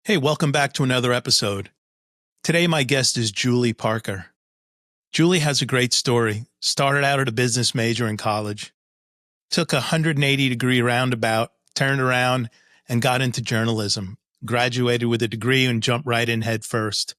Hey, welcome back to another episode. Today, my guest is Julie Parker. Julie has a great story. Started out as a business major in college, took a 180-degree roundabout, turned around, and got into journalism. Graduated with a degree and jumped right in head first.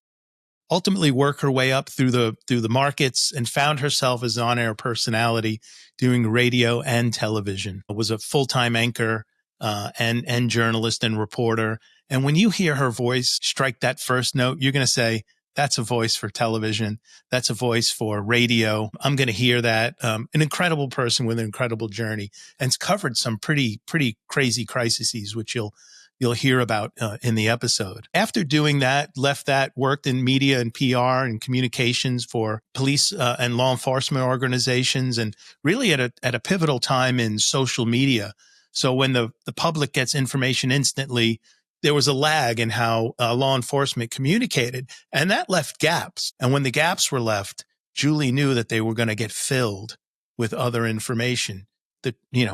Ultimately, worked her way up through the markets and found herself as an on-air personality doing radio and television. Was a full-time anchor and journalist and reporter. And when you hear her voice strike that first note, you're going to say, that's a voice for television. That's a voice for radio. I'm going to hear that. An incredible person with an incredible journey, and it's covered some pretty crazy crises, which you'll hear about in the episode. After doing that, left that, worked in media and PR and communications for police and law enforcement organizations, and really at a pivotal time in social media. So when the public gets information instantly, there was a lag in how law enforcement communicated, and that left gaps. And when the gaps were left, Julie knew that they were going to get filled with other information,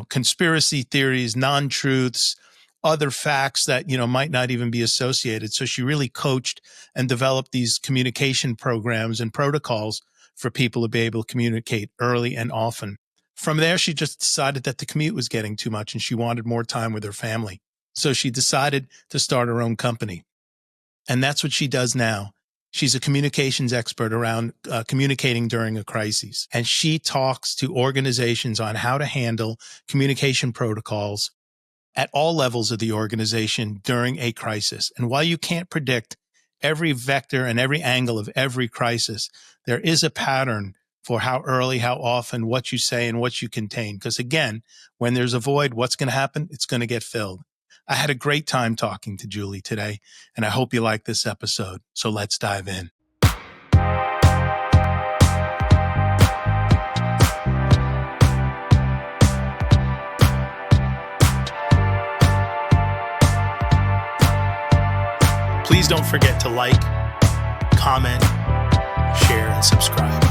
conspiracy theories, non-truths, other facts that, might not even be associated. So she really coached and developed these communication programs and protocols for people to be able to communicate early and often. From there, she just decided that the commute was getting too much and she wanted more time with her family. So she decided to start her own company. And that's what she does now. She's a communications expert around communicating during a crisis. And she talks to organizations on how to handle communication protocols at all levels of the organization during a crisis. And while you can't predict every vector and every angle of every crisis, there is a pattern for how early, how often, what you say, and what you contain. Because again, when there's a void, what's going to happen? It's going to get filled. I had a great time talking to Julie today, and I hope you like this episode. So let's dive in. Please don't forget to like, comment, share, and subscribe.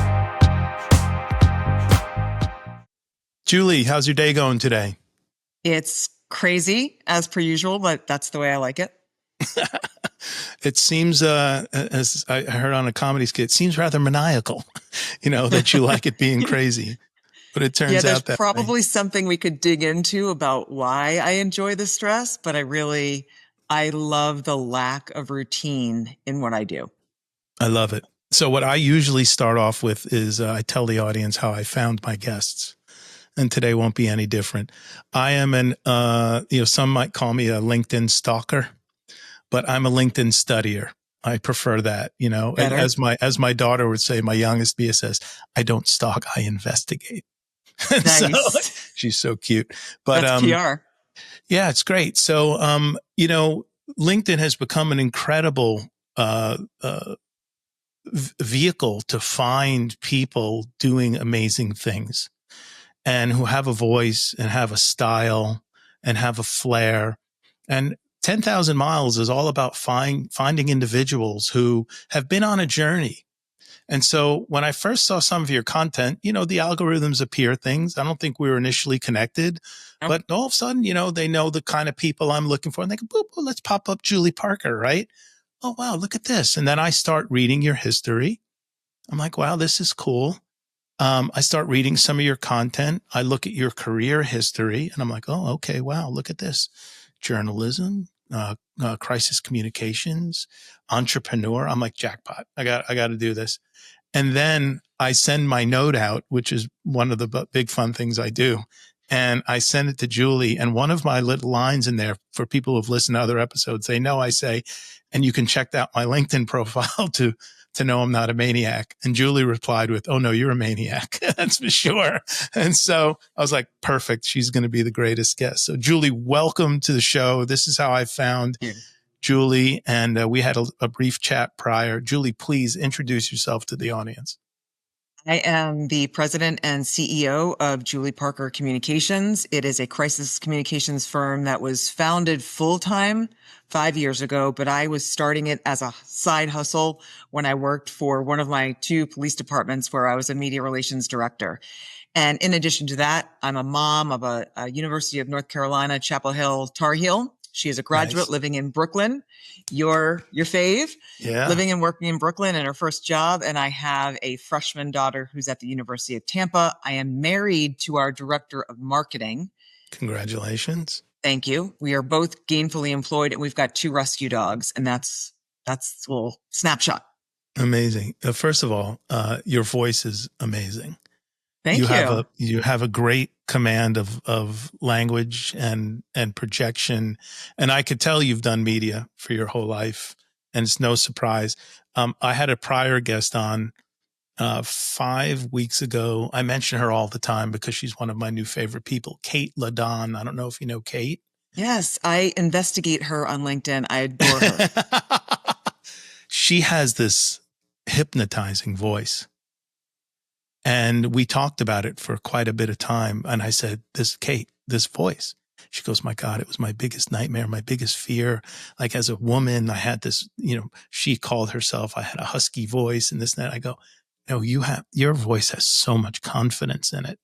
Julie, how's your day going today? It's crazy as per usual, but that's the way I like it. It seems, as I heard on a comedy skit, it seems rather maniacal, that you like it being crazy. But it turns out that there's probably something we could dig into about why I enjoy the stress, but I love the lack of routine in what I do. I love it. So what I usually start off with is I tell the audience how I found my guests. And today won't be any different. I am some might call me a LinkedIn stalker, but I'm a LinkedIn studier. I prefer that, as my daughter would say, my youngest Bia says, I don't stalk, I investigate. Nice. So, she's so cute. But that's PR. Yeah, it's great. So, LinkedIn has become an incredible vehicle to find people doing amazing things, and who have a voice and have a style and have a flair. And 10,000 Miles is all about finding individuals who have been on a journey. And so when I first saw some of your content, the algorithms appear things. I don't think we were initially connected, but all of a sudden, they know the kind of people I'm looking for. And they go, boop, boop, let's pop up Julie Parker, right? Oh, wow, look at this. And then I start reading your history. I'm like, wow, this is cool. I start reading some of your content. I look at your career history and I'm like, oh, okay, wow, look at this. Journalism, crisis communications, entrepreneur. I'm like, jackpot. I got to do this. And then I send my note out, which is one of the big fun things I do. And I send it to Julie. And one of my little lines in there for people who've listened to other episodes, they know I say, and you can check out my LinkedIn profile to know I'm not a maniac. And Julie replied with, oh no, you're a maniac. That's for sure. And so I was like, perfect. She's going to be the greatest guest. So Julie, welcome to the show. This is how I found Julie. And we had a brief chat prior. Julie, please introduce yourself to the audience. I am the president and CEO of Julie Parker Communications. It is a crisis communications firm that was founded full-time 5 years ago, but I was starting it as a side hustle when I worked for one of my two police departments where I was a media relations director. And in addition to that, I'm a mom of a University of North Carolina, Chapel Hill Tar Heel She is a graduate Nice. living in Brooklyn, your fave, Yeah. living and working in Brooklyn in her first job. And I have a freshman daughter who's at the University of Tampa. I am married to our director of marketing. Congratulations. Thank you. We are both gainfully employed, and we've got 2 rescue dogs, and that's a little snapshot. Amazing. First of all, your voice is amazing. Thank you. You have a great command of language and projection, and I could tell you've done media for your whole life, and it's no surprise. I had a prior guest on 5 weeks ago. I mention her all the time because she's one of my new favorite people, Kate Ladon. I don't know if you know Kate. Yes, I investigate her on LinkedIn. I adore her. She has this hypnotizing voice. And we talked about it for quite a bit of time. And I said, Kate, this voice. She goes, my God, it was my biggest nightmare, my biggest fear. Like as a woman, I had this, she called herself, I had a husky voice and this and that. I go, no, your voice has so much confidence in it.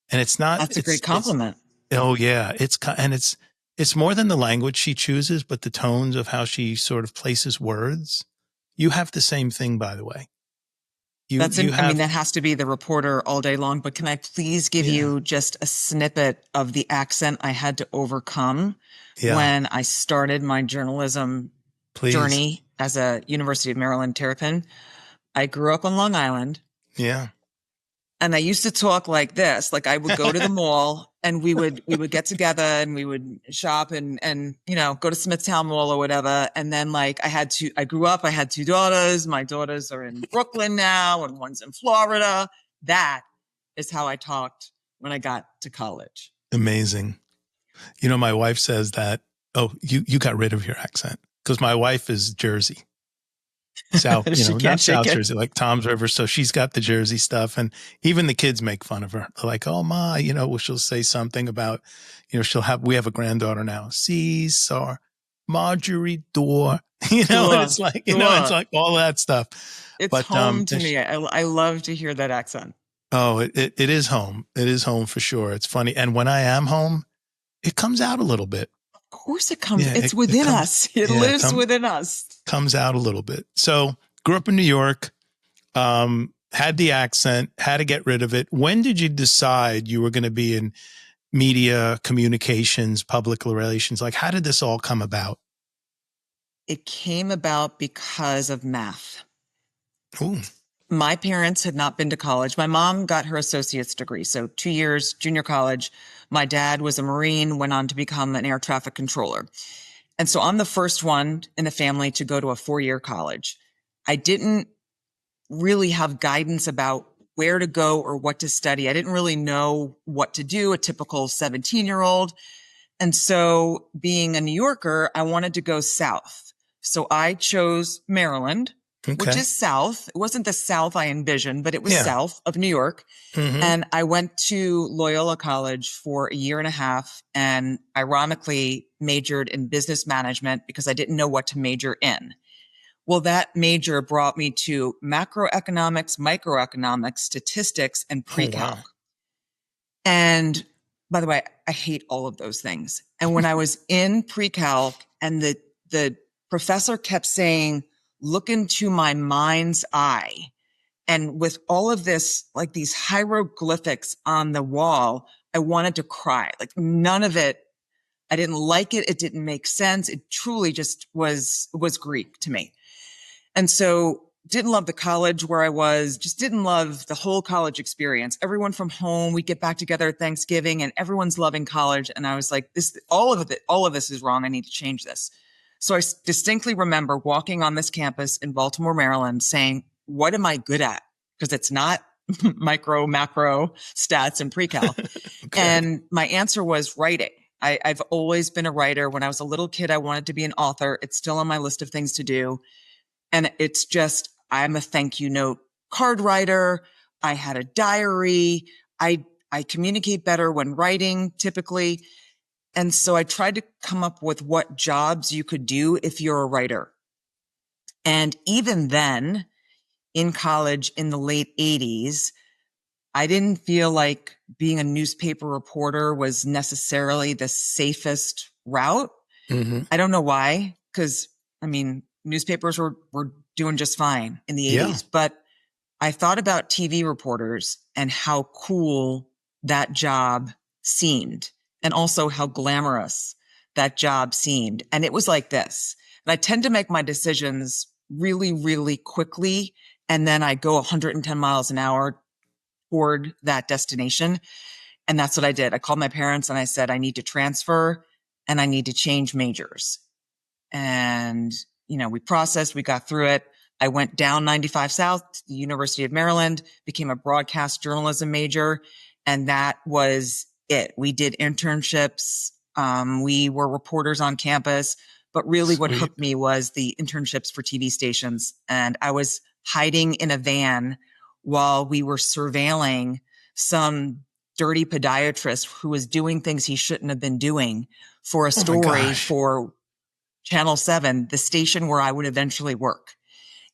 And it's not. That's a great compliment. Oh yeah. It's more than the language she chooses, but the tones of how she sort of places words. You have the same thing, by the way. That has to be the reporter all day long, but can I please give you just a snippet of the accent I had to overcome when I started my journalism journey as a University of Maryland Terrapin? I grew up on Long Island. Yeah. And I used to talk like this. Like I would go to the mall and we would get together and we would shop and go to Smithtown Mall or whatever. And then I grew up, I had 2 daughters. My daughters are in Brooklyn now and one's in Florida. That is how I talked when I got to college. Amazing. My wife says that, you got rid of your accent because my wife is Jersey. South, not South Jersey, like Tom's River. So she's got the Jersey stuff. And even the kids make fun of her. They're like, oh, Ma, she'll say something about, we have a granddaughter now. Caesar, Marjorie Door, and it's like, it's like all that stuff. It's home to me. I love to hear that accent. Oh, it is home. It is home for sure. It's funny. And when I am home, it comes out a little bit. Of course it comes. Yeah, it's within us. It lives within us. Comes out a little bit. So grew up in New York, had the accent, had to get rid of it. When did you decide you were going to be in media, communications, public relations? Like, how did this all come about? It came about because of math. Ooh. My parents had not been to college. My mom got her associate's degree, so 2 years, junior college. My dad was a Marine, went on to become an air traffic controller. And so I'm the first one in the family to go to a 4-year college. I didn't really have guidance about where to go or what to study. I didn't really know what to do, a typical 17-year-old. And so being a New Yorker, I wanted to go south. So I chose Maryland. Okay. Which is south. It wasn't the south I envisioned, but it was south of New York. Mm-hmm. And I went to Loyola College for a year and a half and ironically majored in business management because I didn't know what to major in. Well, that major brought me to macroeconomics, microeconomics, statistics, and pre-calc. Oh, wow. And by the way, I hate all of those things. And when I was in pre-calc and the professor kept saying, look into my mind's eye. And with all of this, like these hieroglyphics on the wall, I wanted to cry. Like none of it, I didn't like it. It didn't make sense. It truly just was Greek to me. And so didn't love the college where I was, just didn't love the whole college experience. Everyone from home, we get back together at Thanksgiving and everyone's loving college. And I was like, all of this is wrong. I need to change this. So I distinctly remember walking on this campus in Baltimore, Maryland, saying, what am I good at? Because it's not micro, macro stats and pre-calc. Okay. And my answer was writing. I've always been a writer. When I was a little kid, I wanted to be an author. It's still on my list of things to do. And it's just, I'm a thank you note card writer. I had a diary. I communicate better when writing typically. And so I tried to come up with what jobs you could do if you're a writer. And even then, in college in the late 80s, I didn't feel like being a newspaper reporter was necessarily the safest route. Mm-hmm. I don't know why, because I mean, newspapers were doing just fine in the Yeah. 80s, but I thought about TV reporters and how cool that job seemed, and also how glamorous that job seemed. And it was like this. And I tend to make my decisions really, really quickly. And then I go 110 miles an hour toward that destination. And that's what I did. I called my parents and I said, I need to transfer and I need to change majors. And, we processed, we got through it. I went down 95 South to the University of Maryland, became a broadcast journalism major. And that was it. We did internships. We were reporters on campus, but really what Sweet. hooked me was the internships for TV stations. And I was hiding in a van while we were surveilling some dirty podiatrist who was doing things he shouldn't have been doing for a Oh my story gosh. for Channel 7, the station where I would eventually work.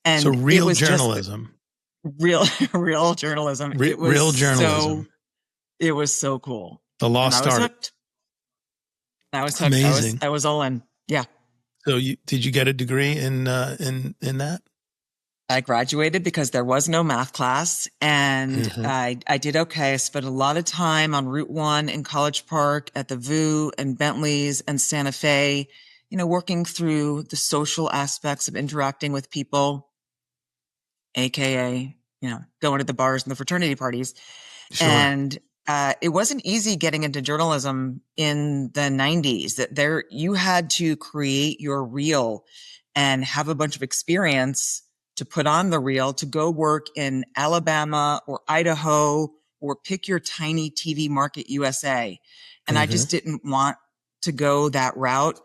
So And it real was just journalism. real, real journalism. Real journalism. It was so cool. The And lost I was art. hooked. I was hooked. Amazing. I was all in. Yeah. So did you get a degree in that? I graduated because there was no math class, and Mm-hmm. I did okay. I spent a lot of time on Route 1 in College Park, at the VU and Bentley's and Santa Fe, working through the social aspects of interacting with people, AKA, going to the bars and the fraternity parties. Sure. And it wasn't easy getting into journalism in the 90s. That you had to create your reel and have a bunch of experience to put on the reel to go work in Alabama or Idaho or pick your tiny TV market USA. And I Mm-hmm. just didn't want to go that route,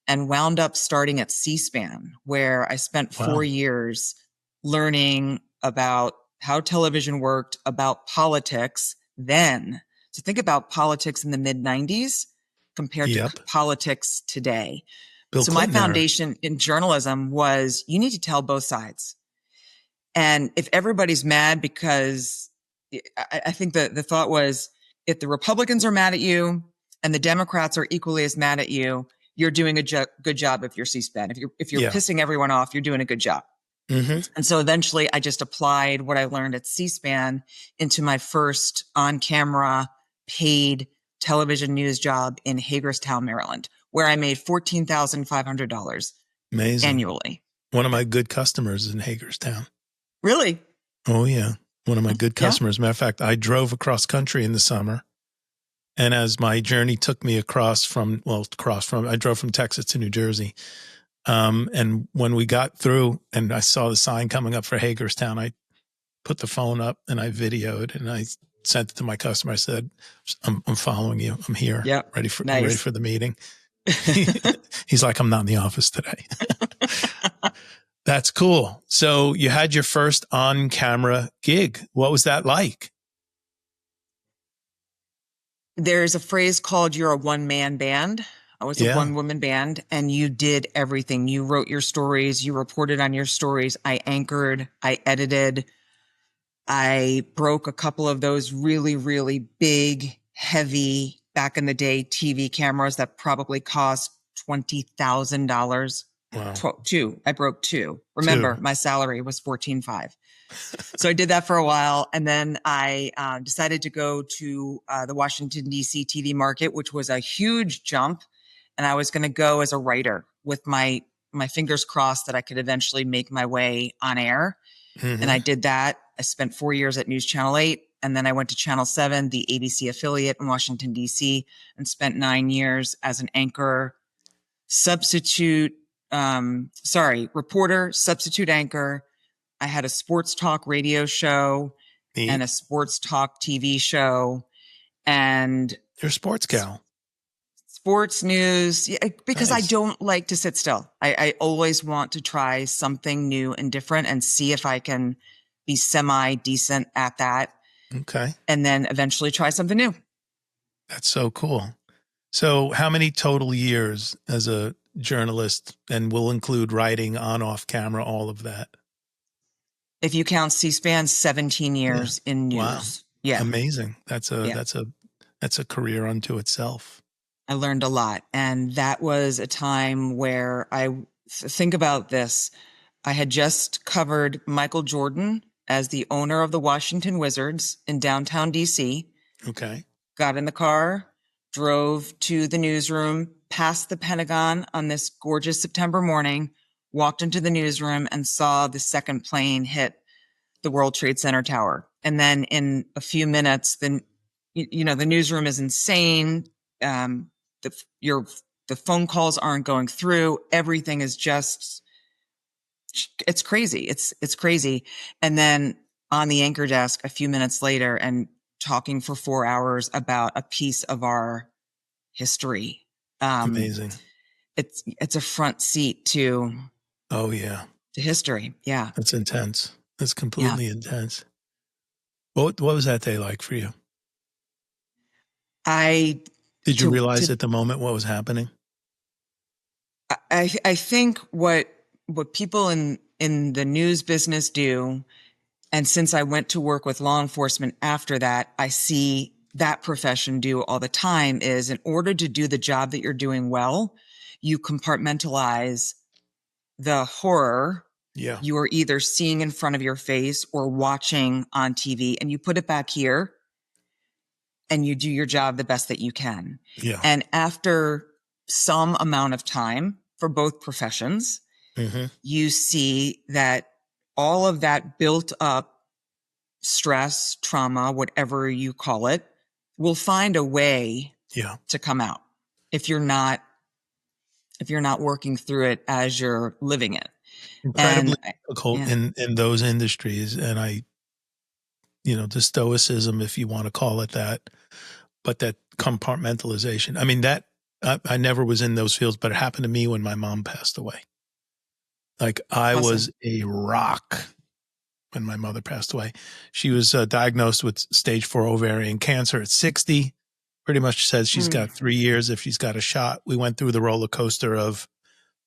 and wound up starting at C-SPAN, where I spent 4 years learning about how television worked, about politics then. So think about politics in the mid 90s compared to politics today. Bill So my Clinton era. foundation in journalism was, you need to tell both sides. And if everybody's mad, because I think the thought was, if the Republicans are mad at you and the Democrats are equally as mad at you, you're doing a good job if you're C-SPAN. If you're pissing everyone off, you're doing a good job. Mm-hmm. And so eventually I just applied what I learned at C-SPAN into my first on-camera paid television news job in Hagerstown, Maryland, where I made $14,500 Amazing. annually. One of my good customers is in Hagerstown. Really? Oh, yeah. One of my good customers. Matter of fact, I drove across country in the summer. And as my journey took me I drove from Texas to New Jersey. And when we got through and I saw the sign coming up for Hagerstown, I put the phone up and I videoed and I sent it to my customer. I said, I'm following you. I'm here. Yep. Ready for Nice. the meeting. He's like, I'm not in the office today. That's cool. So you had your first on-camera gig. What was that like? There's a phrase called, you're a one-man band. I was a one-woman band, and you did everything. You wrote your stories. You reported on your stories. I anchored. I edited. I broke a couple of those really, really big, heavy, back in the day TV cameras that probably cost $20,000. Wow. Two. I broke two. Remember, my salary was $14,500. So I did that for a while. And then I decided to go to the Washington, D.C. TV market, which was a huge jump. And I was going to go as a writer with my fingers crossed that I could eventually make my way on air. Mm-hmm. And I did that. I spent 4 years at News Channel 8. And then I went to Channel 7, the ABC affiliate in Washington, D.C., and spent 9 years as an anchor, reporter, substitute anchor. I had a sports talk radio show and a sports talk TV show. And you're a sports gal. Sports news, because nice. I don't like to sit still. I always want to try something new and different and see if I can be semi-decent at that. Okay. And then eventually try something new. That's so cool. So how many total years as a journalist, and we'll include writing on, off camera, all of that? If you count C-SPAN, 17 years in news. Wow. Yeah. Amazing. That's a career unto itself. I learned a lot. And that was a time where think about this. I had just covered Michael Jordan as the owner of the Washington Wizards in downtown DC. Okay. Got in the car, drove to the newsroom, past the Pentagon on this gorgeous September morning, walked into the newsroom and saw the second plane hit the World Trade Center tower. And then in a few minutes, the newsroom is insane. The phone calls aren't going through. Everything is just, it's crazy. It's crazy. And then on the anchor desk a few minutes later and talking for 4 hours about a piece of our history. Amazing. It's a front seat to, oh yeah, to history. Yeah. that's intense. That's Yeah. completely intense. What was that day like for you? Did you realize at the moment what was happening? I think what people in the news business do, and since I went to work with law enforcement after that, I see that profession do all the time, is in order to do the job that you're doing well, you compartmentalize the horror Yeah. you are either seeing in front of your face or watching on TV, and you put it back here and you do your job the best that you can. Yeah. And after some amount of time for both professions, you see that all of that built up stress, trauma, whatever you call it, will find a way to come out if you're not working through it as you're living it. Incredibly difficult in those industries. And the stoicism, if you want to call it that, but that compartmentalization. I mean, that I never was in those fields, but it happened to me when my mom passed away. Like I was a rock when my mother passed away. She was diagnosed with stage 4 ovarian cancer at 60. Pretty much says she's got 3 years if she's got a shot. We went through the roller coaster of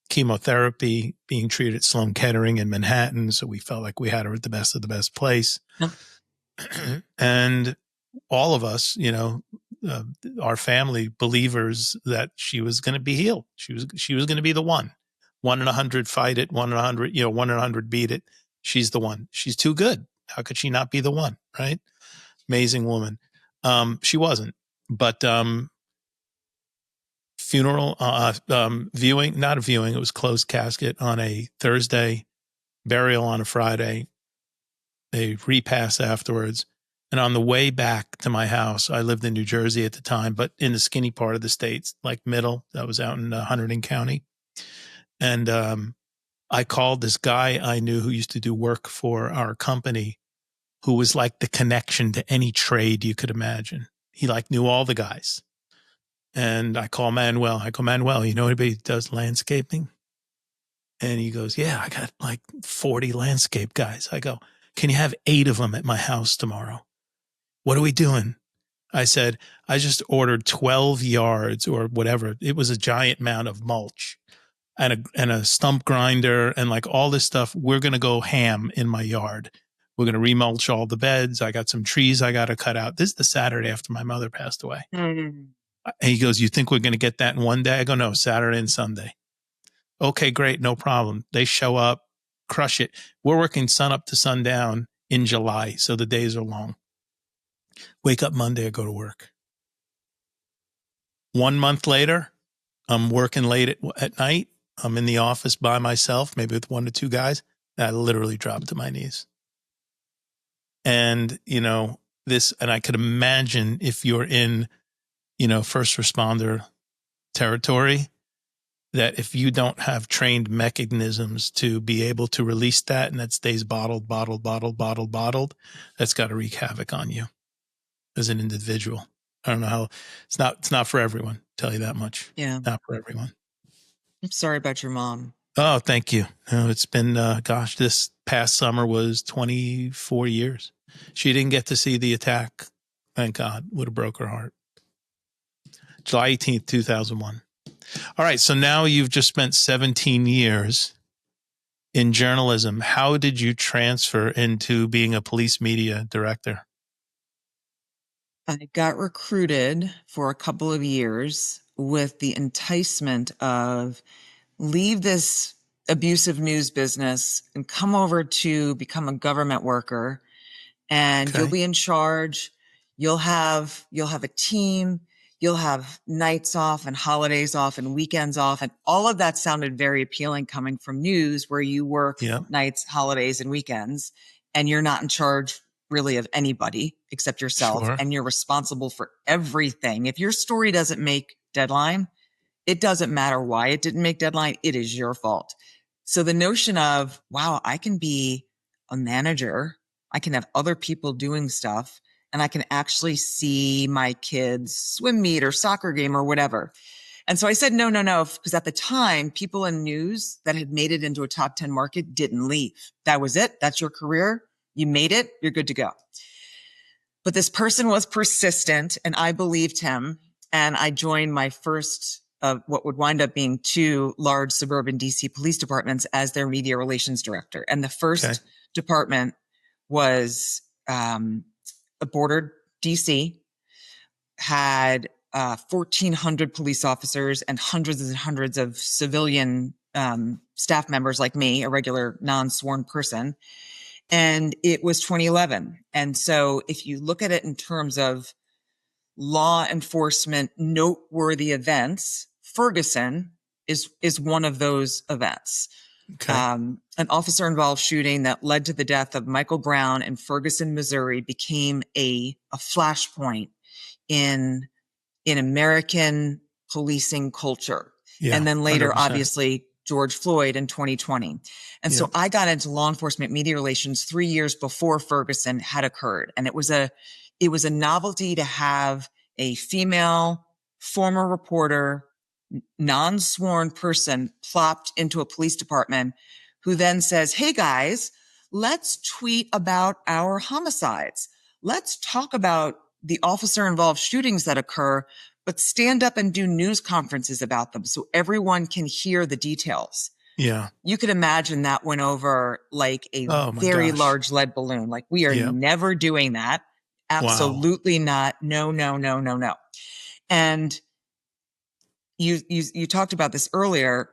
chemotherapy, being treated at Sloan Kettering in Manhattan. So we felt like we had her at the best of the best place. And all of us, our family, believers that she was going to be healed. She was going to be the one in 100 fight it, 1 in 100, 1 in 100 beat it. She's the one. She's too good. How could she not be the one? Right? Amazing woman. She wasn't, but, funeral, viewing, not a viewing. It was closed casket on a Thursday, burial on a Friday, a repast afterwards. And on the way back to my house, I lived in New Jersey at the time, but in the skinny part of the states, like middle, that was out in Hunterdon County. And I called this guy I knew who used to do work for our company, who was like the connection to any trade you could imagine. He like knew all the guys. And I call Manuel. I go, Manuel, you know anybody who does landscaping? And he goes, yeah, I got like 40 landscape guys. I go, can you have 8 of them at my house tomorrow? What are we doing? I said, I just ordered 12 yards or whatever. It was a giant amount of mulch and a stump grinder and like all this stuff. We're going to go ham in my yard. We're going to remulch all the beds. I got some trees I got to cut out. This is the Saturday after my mother passed away. And he goes, you think we're going to get that in one day? I go, no, Saturday and Sunday. Okay, great. No problem. They show up, crush it. We're working sun up to sundown in July. So the days are long. Wake up Monday, I go to work. 1 month later, I'm working late at night. I'm in the office by myself, maybe with 1 to 2 guys. And I literally dropped to my knees. And, and I could imagine if you're in, first responder territory, that if you don't have trained mechanisms to be able to release that and that stays bottled, that's got to wreak havoc on you as an individual. I don't know how it's not for everyone. Tell you that much. Yeah. Not for everyone. I'm sorry about your mom. Oh, thank you. No, it's been, this past summer was 24 years. She didn't get to see the attack. Thank God. Would have broke her heart. July 18th, 2001. All right. So now you've just spent 17 years in journalism. How did you transfer into being a police media director? I got recruited for a couple of years with the enticement of leave this abusive news business and come over to become a government worker, and you'll Okay. be in charge. You'll have a team. You'll have nights off and holidays off and weekends off. And all of that sounded very appealing coming from news where you work Yeah. nights, holidays, and weekends, and you're not in charge really of anybody except yourself. Sure. And you're responsible for everything. If your story doesn't make deadline, it doesn't matter why it didn't make deadline. It is your fault. So the notion of, wow, I can be a manager. I can have other people doing stuff, and I can actually see my kids swim meet or soccer game or whatever. And so I said, no, no, no, because at the time, people in news that had made it into a top 10 market didn't leave. That was it. That's your career. You made it. You're good to go. But this person was persistent, and I believed him. And I joined my first of what would wind up being 2 large suburban DC police departments as their media relations director. And the first department was bordered DC, had 1,400 police officers and hundreds of civilian staff members like me, a regular non-sworn person. And it was 2011. And so if you look at it in terms of law enforcement noteworthy events, Ferguson is one of those events. Okay. An officer involved shooting that led to the death of Michael Brown in Ferguson, Missouri became a flashpoint in American policing culture. Yeah. And then later, 100%. obviously, George Floyd in 2020. And so I got into law enforcement media relations 3 years before Ferguson had occurred. And it was a novelty to have a female former reporter, non-sworn person plopped into a police department who then says, hey guys, let's tweet about our homicides. Let's talk about the officer involved shootings that occur, but stand up and do news conferences about them so everyone can hear the details. Yeah. You could imagine that went over like a very gosh. large lead balloon. Like, we are never doing that. Absolutely not. No, no, no, no, no. And you talked about this earlier.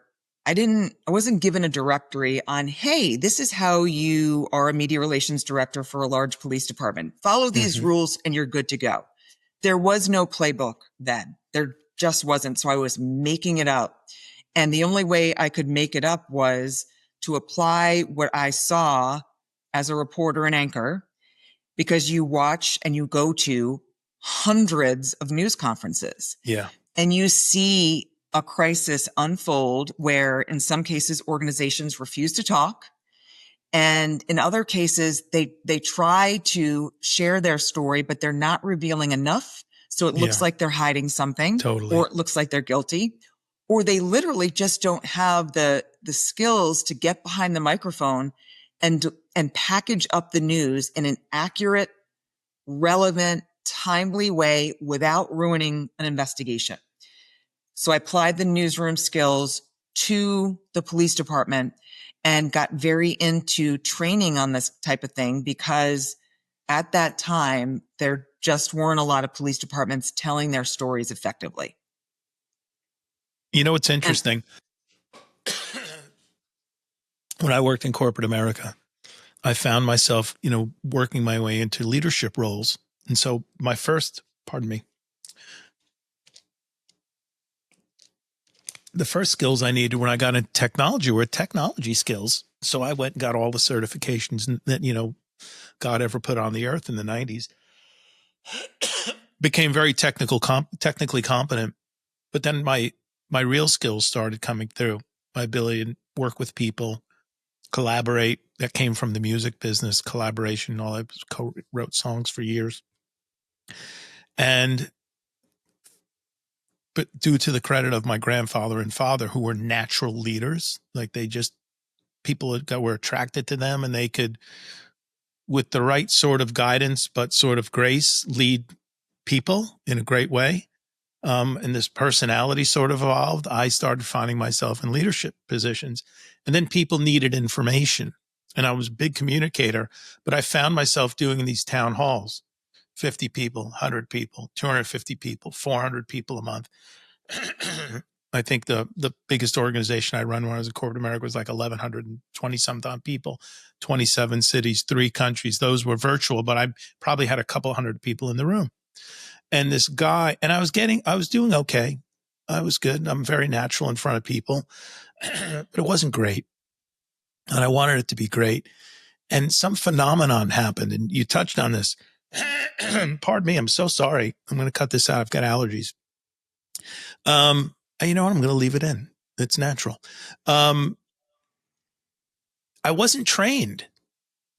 I wasn't given a directory on, hey, this is how you are a media relations director for a large police department. Follow these rules and you're good to go. There was no playbook then. There just wasn't. So I was making it up. And the only way I could make it up was to apply what I saw as a reporter and anchor, because you watch and you go to hundreds of news conferences. Yeah. And you see a crisis unfold where in some cases organizations refuse to talk. And in other cases, they try to share their story, but they're not revealing enough. So it looks like they're hiding something, or it looks like they're guilty, or they literally just don't have the skills to get behind the microphone and package up the news in an accurate, relevant, timely way without ruining an investigation. So I applied the newsroom skills to the police department and got very into training on this type of thing, because at that time, there just weren't a lot of police departments telling their stories effectively. You know what's interesting? When I worked in corporate America, I found myself, working my way into leadership roles. And so my first, the first skills I needed when I got into technology were technology skills. So I went and got all the certifications that, God ever put on the earth in the 90s. Became very technically competent. But then my real skills started coming through. My ability to work with people, collaborate. That came from the music business, collaboration. All I co-wrote songs for years. But due to the credit of my grandfather and father, who were natural leaders, like people were attracted to them, and they could, with the right sort of guidance, but sort of grace, lead people in a great way. And this personality sort of evolved. I started finding myself in leadership positions, and then people needed information, and I was a big communicator, but I found myself doing these town halls, 50 people, 100 people, 250 people, 400 people a month. I think the biggest organization I run when I was in corporate America was like 1,120 something people, 27 cities, 3 countries. Those were virtual, but I probably had a couple hundred people in the room. And this guy, and I was doing okay. I was good. I'm very natural in front of people, but it wasn't great. And I wanted it to be great. And some phenomenon happened, and you touched on this. Pardon me. I'm so sorry. I'm going to cut this out. I've got allergies. You know what? I'm going to leave it in. It's natural. I wasn't trained,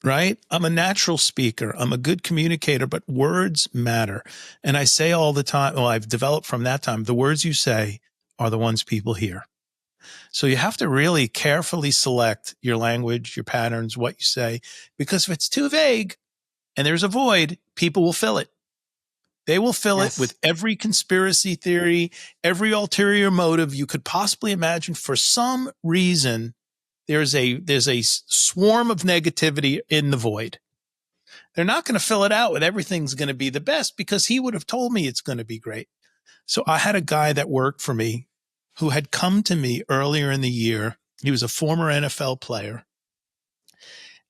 right? I'm a natural speaker. I'm a good communicator, but words matter. And I say all the time, well, I've developed from that time, the words you say are the ones people hear. So you have to really carefully select your language, your patterns, what you say, because if it's too vague and there's a void, people will fill it. They will fill it with every conspiracy theory, every ulterior motive you could possibly imagine. For some reason, there's a swarm of negativity in the void. They're not going to fill it out with everything's going to be the best because he would have told me it's going to be great. So I had a guy that worked for me who had come to me earlier in the year. He was a former NFL player.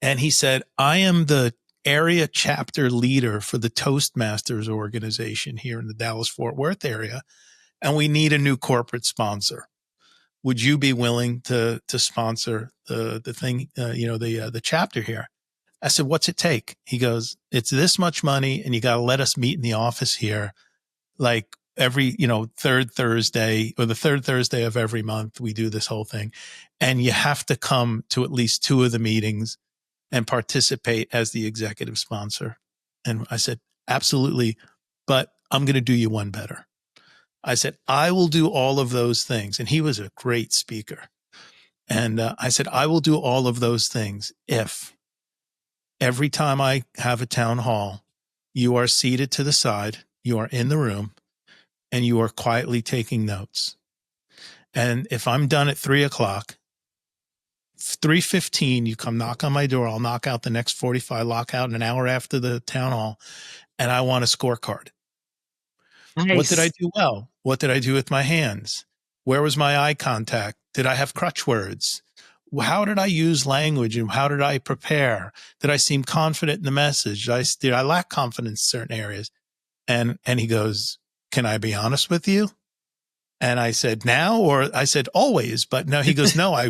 And he said, I am the area chapter leader for the Toastmasters organization here in the Dallas-Fort Worth area. And we need a new corporate sponsor. Would you be willing to sponsor the thing, the chapter here? I said, what's it take? He goes, it's this much money and you got to let us meet in the office here. Like every, third Thursday or the third Thursday of every month, we do this whole thing. And you have to come to at least 2 of the meetings and participate as the executive sponsor. And I said, absolutely. But I'm going to do you one better. I said, I will do all of those things. And he was a great speaker. And I said, I will do all of those things if every time I have a town hall, you are seated to the side, you are in the room, and you are quietly taking notes. And if I'm done at 3:00, 3:15, you come knock on my door. I'll knock out the next 45, lock out an hour after the town hall. And I want a scorecard. Nice. What did I do well? What did I do with my hands? Where was my eye contact? Did I have crutch words? How did I use language and how did I prepare? Did I seem confident in the message? Did I lack confidence in certain areas? And he goes, can I be honest with you? And I said, now, or I said, always, but no, he goes, no,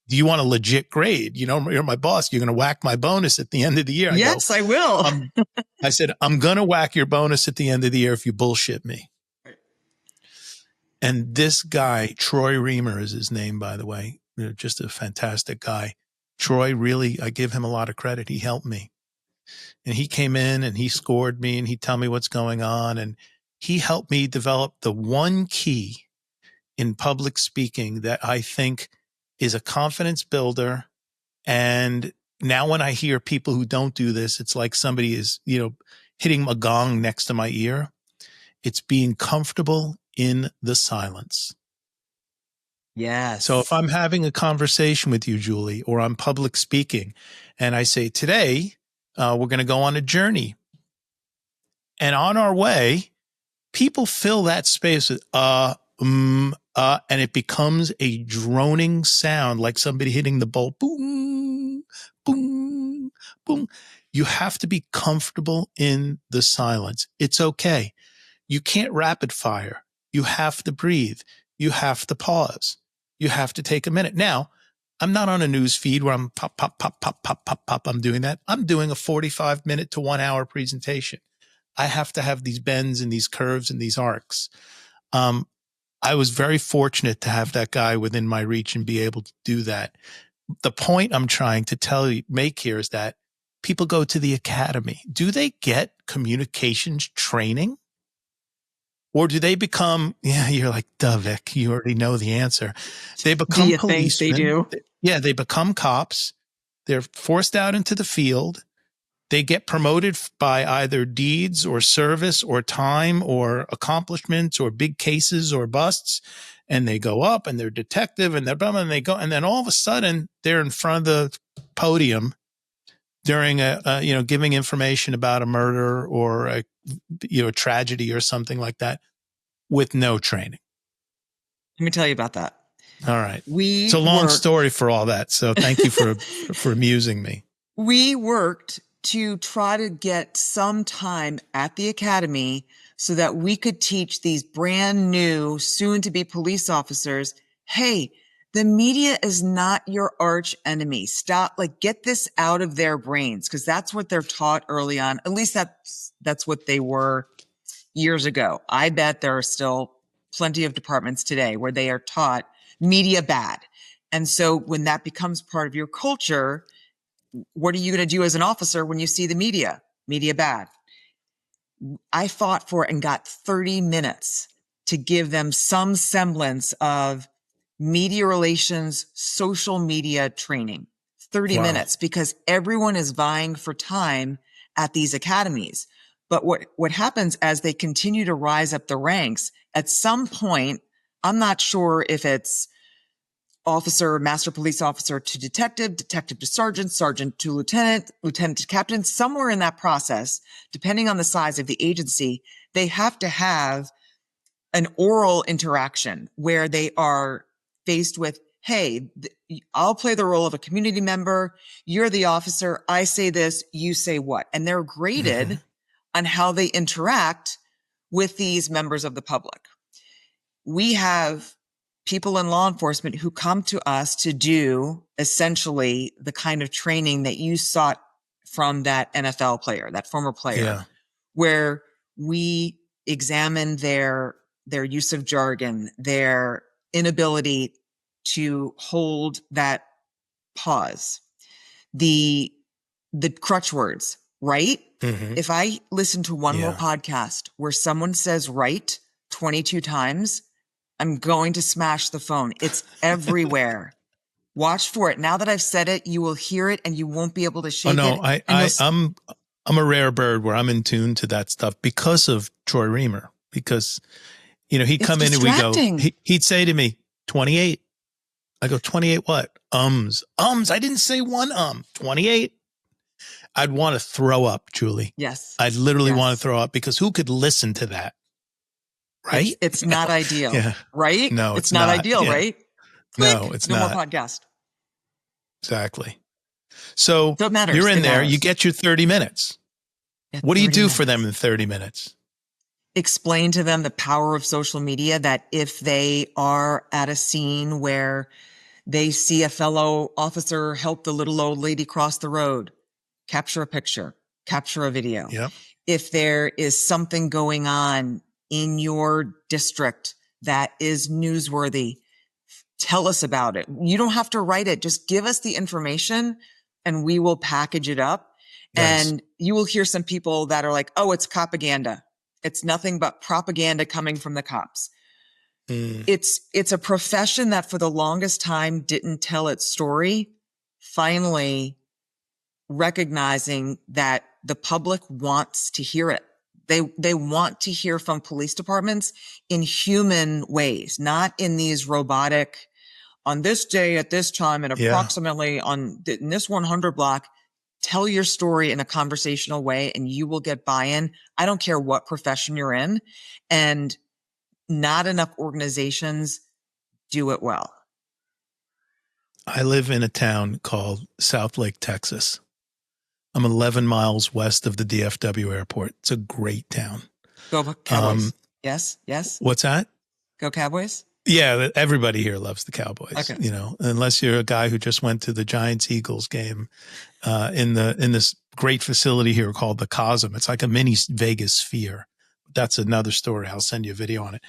do you want a legit grade? You're my boss. You're going to whack my bonus at the end of the year. Yes, I will. I said, I'm going to whack your bonus at the end of the year if you bullshit me. Right. And this guy, Troy Reamer is his name, by the way, just a fantastic guy. Troy, really, I give him a lot of credit. He helped me. And he came in and he scored me and he'd tell me what's going on. And he helped me develop the one key in public speaking that I think is a confidence builder. And now when I hear people who don't do this, it's like somebody is, hitting a gong next to my ear. It's being comfortable in the silence. Yes. So if I'm having a conversation with you, Julie, or I'm public speaking and I say, today, we're going to go on a journey. And on our way, people fill that space with, and it becomes a droning sound like somebody hitting the bowl. Boom, boom, boom. You have to be comfortable in the silence. It's okay. You can't rapid fire. You have to breathe. You have to pause. You have to take a minute. Now, I'm not on a news feed where I'm pop, pop, pop, pop, pop, pop, pop. I'm doing that. I'm doing a 45-minute to 1 hour presentation. I have to have these bends and these curves and these arcs. I was very fortunate to have that guy within my reach and be able to do that. The point I'm trying to make here is that people go to the academy. Do they get communications training? Or do they become, you're like, duh, Vic, you already know the answer. They become policemen. Do you think they do? Yeah, they become cops. They're forced out into the field. They get promoted by either deeds or service or time or accomplishments or big cases or busts. And they go up and they're detective and they go. And then all of a sudden they're in front of the podium during giving information about a murder or a tragedy or something like that with no training. Let me tell you about that. All right. It's We a long worked, story for all that. So thank you for amusing me. we worked to try to get some time at the academy so that we could teach these brand new, soon to be police officers, hey, the media is not your arch enemy. Stop, like, get this out of their brains, because that's what they're taught early on. At least that's what they were years ago. I bet there are still plenty of departments today where they are taught media bad. And so when that becomes part of your culture, what are you going to do as an officer when you see the media? Media bad. I fought for it and got 30 minutes to give them some semblance of media relations, social media training. 30 Wow. minutes, because everyone is vying for time at these academies. But what happens as they continue to rise up the ranks, at some point, I'm not sure if it's officer, master police officer to detective, detective to sergeant, sergeant to lieutenant, lieutenant to captain, somewhere in that process, depending on the size of the agency, they have to have an oral interaction where they are faced with, hey, I'll play the role of a community member. You're the officer. I say this, you say what? And they're graded on how they interact with these members of the public. We have people in law enforcement who come to us to do essentially the kind of training that you sought from that NFL player, that former player, Yeah. where we examine their use of jargon, their inability to hold that pause, the crutch words, right? Mm-hmm. If I listen to one more Yeah. podcast where someone says right 22 times, I'm going to smash the phone. It's everywhere. Watch for it. Now that I've said it, you will hear it and you won't be able to Oh shake no, it. And I'm a rare bird where I'm in tune to that stuff because of Troy Reamer. Because he'd it's come in and we go, distracting. he'd say to me, 28. I go, 28 what? Ums. I didn't say one 28. I'd want to throw up, Julie. Yes. I'd literally want Yes. to throw up because who could listen to that? Right? It's not ideal, Yeah. right? No, It's it's not not. ideal, Yeah. right? No, Click. it's No more not. podcast. Exactly. So So it matters. you're in It there, you matters. get your 30 minutes. Yeah, What do you 30 do for them minutes. in 30 minutes? Explain to them the power of social media, that if they are at a scene where they see a fellow officer help the little old lady cross the road, capture a picture, capture a video. Yep. If there is something going on in your district that is newsworthy, tell us about it. You don't have to write it. Just give us the information and we will package it up. Nice. And you will hear some people that are like, oh, it's propaganda. It's nothing but propaganda coming from the cops. Mm. It's a profession that for the longest time didn't tell its story. Finally recognizing that the public wants to hear it. They want to hear from police departments in human ways, not in these robotic, on this day at this time and Yeah. approximately in this 100 block. Tell your story in a conversational way and you will get buy-in. I don't care what profession you're in. And not enough organizations do it well. I live in a town called South Lake, Texas. I'm 11 miles west of the DFW airport. It's a great town. Go Cowboys. Yes. Yes. What's that? Go Cowboys. Yeah, everybody here loves the Cowboys. Okay. Unless you're a guy who just went to the Giants-Eagles game in this great facility here called the Cosm. It's like a mini Vegas Sphere. That's another story. I'll send you a video on it.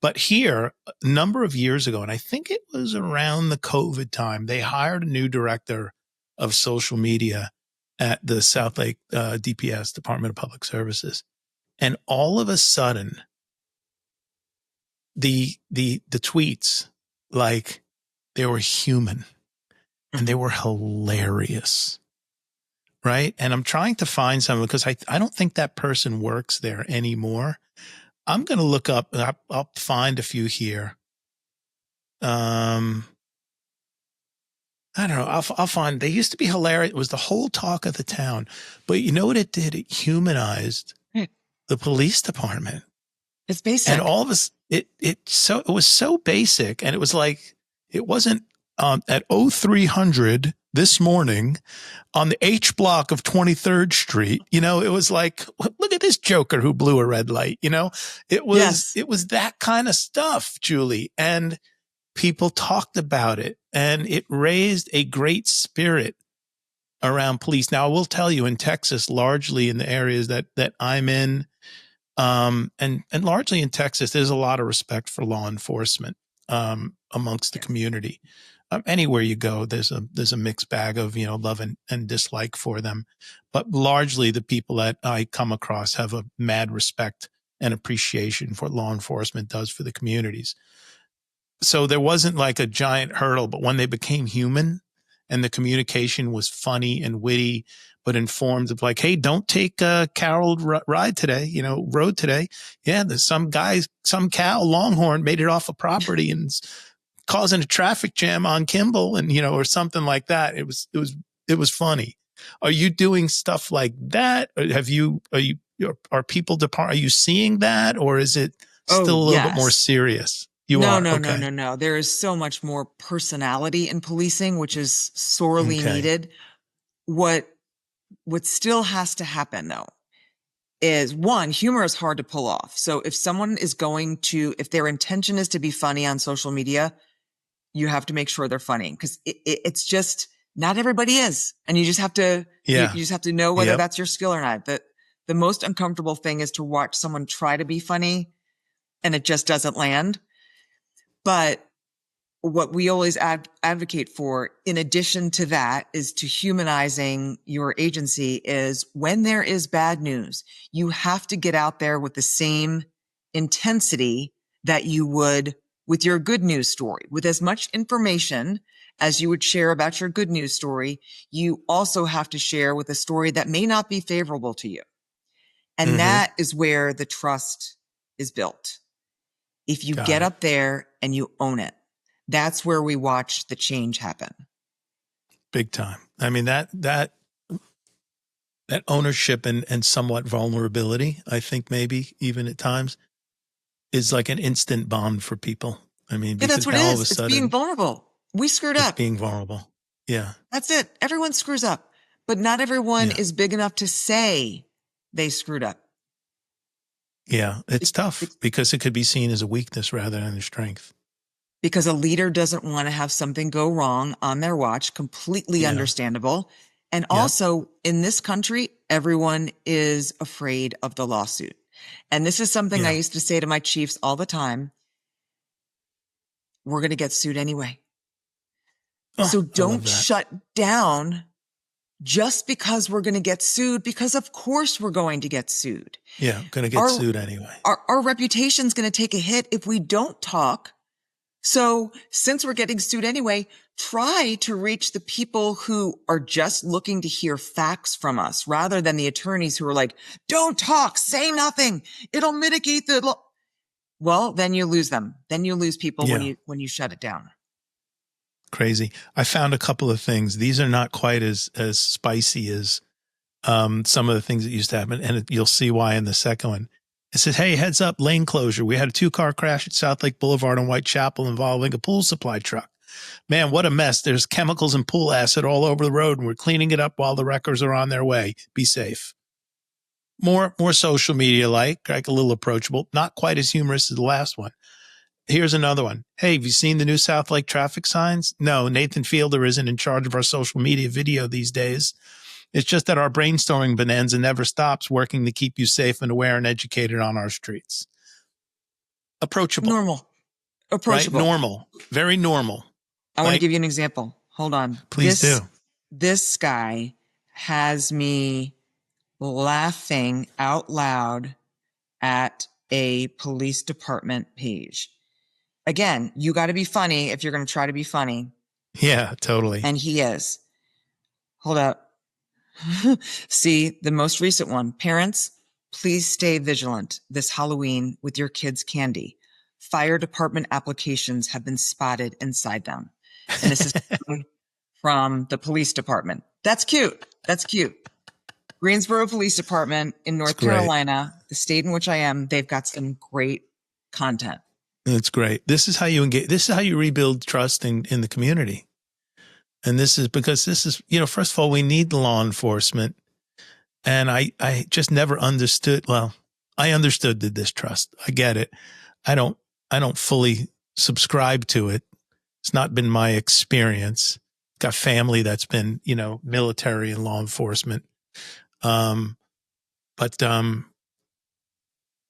But here, a number of years ago, and I think it was around the COVID time, they hired a new director of social media at the South Lake DPS, Department of Public Services. And all of a sudden, the tweets, like, they were human and they were hilarious. Right. And I'm trying to find some because I don't think that person works there anymore. I'm going to look up, I'll find a few here. I don't know. I'll find, they used to be hilarious. It was the whole talk of the town, but you know what it did? It humanized the police department. It's And basic. all of us, it was so basic. And it was like, it wasn't at 0300 this morning on the H block of 23rd Street. You know, it was like, look at this joker who blew a red light. You know, Yes. it was that kind of stuff, Julie. And people talked about it, and it raised a great spirit around police. Now, I will tell you, in Texas, largely in the areas that I'm in, and largely in Texas, there's a lot of respect for law enforcement amongst the Yes. community. Anywhere you go, there's a mixed bag of, you know, love and dislike for them, but largely the people that I come across have a mad respect and appreciation for what law enforcement does for the communities. So there wasn't like a giant hurdle, but when they became human and the communication was funny and witty, but informed of like, hey, don't take a Carol ride today, you know, road today. Yeah, there's some guy, some cow longhorn made it off a property and causing a traffic jam on Kimball, and, you know, or something like that. It was funny. Are you doing stuff like that? Or are people are you seeing that, or is it Oh, still a little bit more yes. serious? You No, are. no, no, Okay. no, no. There is so much more personality in policing, which is sorely Okay. needed. What what still has to happen though is, one, humor is hard to pull off. So if someone is if their intention is to be funny on social media, you have to make sure they're funny, because it's just not everybody is. And you just have to, you Yeah. just have to know whether Yep. that's your skill or not. The most uncomfortable thing is to watch someone try to be funny and it just doesn't land. But what we always advocate for, in addition to that, is to humanizing your agency, is when there is bad news, you have to get out there with the same intensity that you would with your good news story. With as much information as you would share about your good news story, you also have to share with a story that may not be favorable to you. And Mm-hmm. that is where the trust is built. If you Got get it. up there and you own it, that's where we watch the change happen. Big time. I mean, that ownership and somewhat vulnerability, I think maybe even at times, is like an instant bond for people. I mean, Yeah, that's because what it now all of a is. It's being sudden vulnerable. We screwed it's up. being vulnerable. Yeah. That's it. Everyone screws up, but not everyone Yeah. is big enough to say they screwed up. Yeah. It's Be- tough be- because it could be seen as a weakness rather than a strength. Because a leader doesn't want to have something go wrong on their watch. Completely Yeah. understandable. And Yep. also, in this country, everyone is afraid of the lawsuit. And this is something I Yeah. used to say to my chiefs all the time. We're going to get sued anyway. Oh, So I love don't that. shut down just because we're going to get sued, because of course we're going to get sued. Yeah. Going to get Our, sued anyway. our reputation's going to take a hit if we don't talk. So since we're getting sued anyway, try to reach the people who are just looking to hear facts from us, rather than the attorneys who are like, don't talk, say nothing. It'll mitigate the law. Well, then you lose them. Then you lose people Yeah. when you shut it down. Crazy. I found a couple of things. These are not quite as spicy as some of the things that used to happen, and you'll see why in the second one. It says, hey, heads up, lane closure. We had a 2-car crash at South Lake Boulevard on Whitechapel involving a pool supply truck. Man, what a mess. There's chemicals and pool acid all over the road, and we're cleaning it up while the wreckers are on their way. Be safe. More social media like a little approachable, not quite as humorous as the last one. Here's another one. Hey, have you seen the new South Lake traffic signs? No, Nathan Fielder isn't in charge of our social media video these days. It's just that our brainstorming bonanza never stops working to keep you safe and aware and educated on our streets. Approachable, Normal, right? approachable. Normal, very normal. I want to Like, give you an example. Hold on. please do. This guy has me laughing out loud at a police department page. Again, you got to be funny if you're going to try to be funny. Yeah, totally. And he is. Hold up. See, the most recent one. Parents, please stay vigilant this Halloween with your kids' candy. Fire department applications have been spotted inside them. And this is from the police department. That's cute. That's cute. Greensboro Police Department in It's North great. Carolina, the state in which I am, they've got some great content. It's great. This is how you engage. This is how you rebuild trust in the community. And this is because this is, first of all, we need the law enforcement. And I just never understood. Well, I understood the distrust. I get it. I don't fully subscribe to it. It's not been my experience. Got family that's been, military and law enforcement. But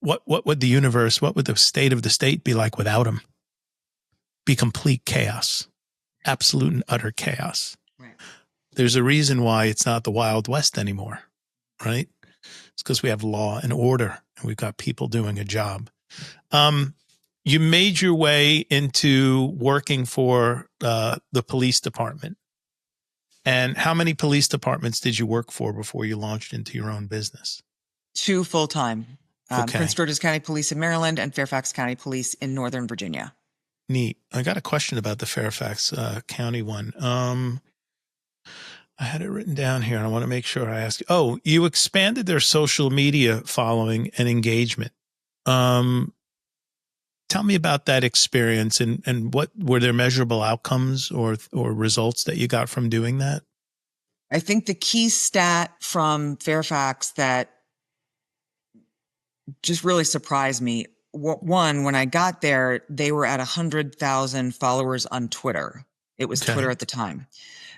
what would the state of the state be like without them? Be complete chaos, absolute and utter chaos. Right. There's a reason why it's not the Wild West anymore, right? It's because we have law and order and we've got people doing a job. You made your way into working for the police department. And how many police departments did you work for before you launched into your own business? 2 full-time. Okay. Prince George's County Police in Maryland and Fairfax County Police in Northern Virginia. Neat. I got a question about the Fairfax County one. I had it written down here and I want to make sure I ask you. Oh, you expanded their social media following and engagement. Tell me about that experience and what were there measurable outcomes or results that you got from doing that? I think the key stat from Fairfax that just really surprised me. One, when I got there, they were at 100,000 followers on Twitter. It was Okay. Twitter at the time.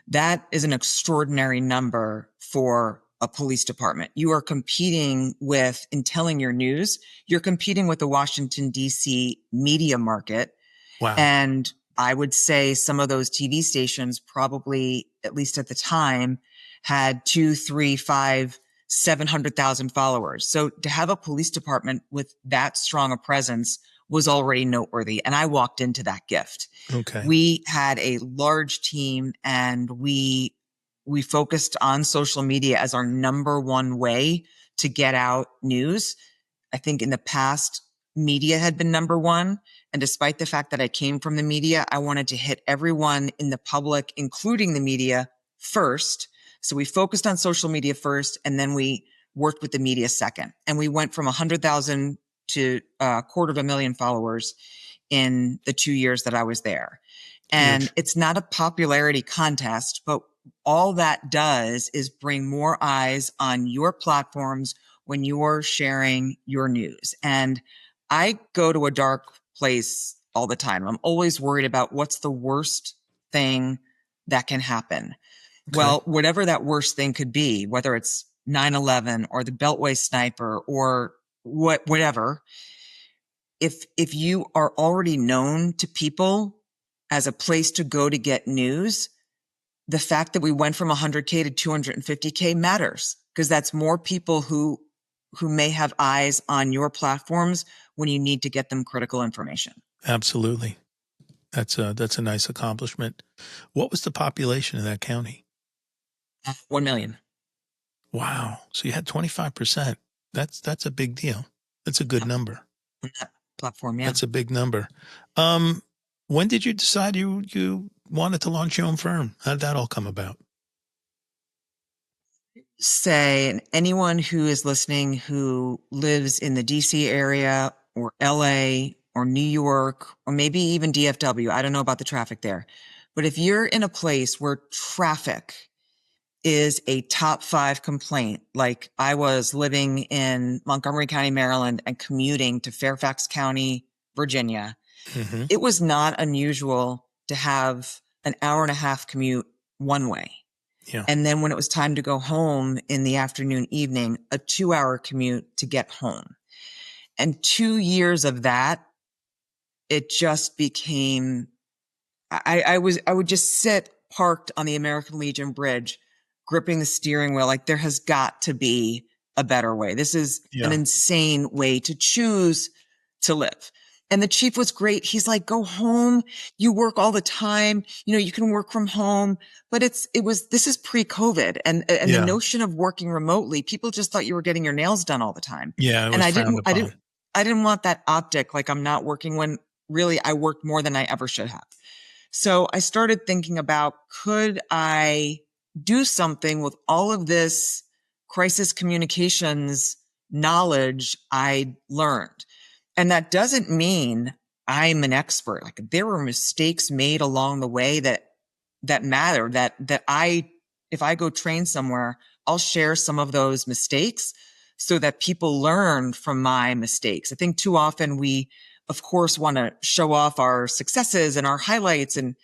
That is an extraordinary number for a police department. You are competing with, in telling your news, you're competing with the Washington, D.C. media market. Wow. And I would say some of those TV stations probably, at least at the time, had 2, 3, 5, 700,000 followers. So to have a police department with that strong a presence was already noteworthy. And I walked into that gift. Okay. We had a large team and we focused on social media as our number one way to get out news. I think in the past, media had been number one. And despite the fact that I came from the media, I wanted to hit everyone in the public, including the media, first. So we focused on social media first, and then we worked with the media second. And we went from 100,000 to 250,000 followers in the 2 years that I was there. And Huge. It's not a popularity contest, but all that does is bring more eyes on your platforms when you're sharing your news. And I go to a dark place all the time. I'm always worried about what's the worst thing that can happen. Okay. Well, whatever that worst thing could be, whether it's 9/11 or the Beltway sniper or whatever, if you are already known to people as a place to go to get news, the fact that we went from 100K to 250K matters because that's more people who may have eyes on your platforms when you need to get them critical information. Absolutely. That's a nice accomplishment. What was the population of that county? 1 million. Wow. So you had 25%. That's a big deal. That's a good number. On that platform, yeah. That's a big number. When did you decide you wanted to launch your own firm? How did that all come about? Say, and anyone who is listening who lives in the DC area or LA or New York or maybe even DFW, I don't know about the traffic there, but if you're in a place where traffic is a top 5 complaint, like I was living in Montgomery County, Maryland and commuting to Fairfax County, Virginia, Mm-hmm. it was not unusual to have an hour and a half commute one way. Yeah. And then when it was time to go home in the afternoon, evening, a 2-hour commute to get home. And 2 years of that, it just became, I would just sit parked on the American Legion Bridge, gripping the steering wheel. Like there has got to be a better way. This is an insane way to choose to live. And the chief was great. He's like, go home. You work all the time. You know, you can work from home, but this is pre-COVID and the notion of working remotely, people just thought you were getting your nails done all the time. Yeah. And I didn't want that optic. Like I'm not working when really I worked more than I ever should have. So I started thinking about, could I do something with all of this crisis communications knowledge I learned. And that doesn't mean I'm an expert. Like, there were mistakes made along the way that matter, that if I go train somewhere, I'll share some of those mistakes so that people learn from my mistakes. I think too often we, of course, want to show off our successes and our highlights. And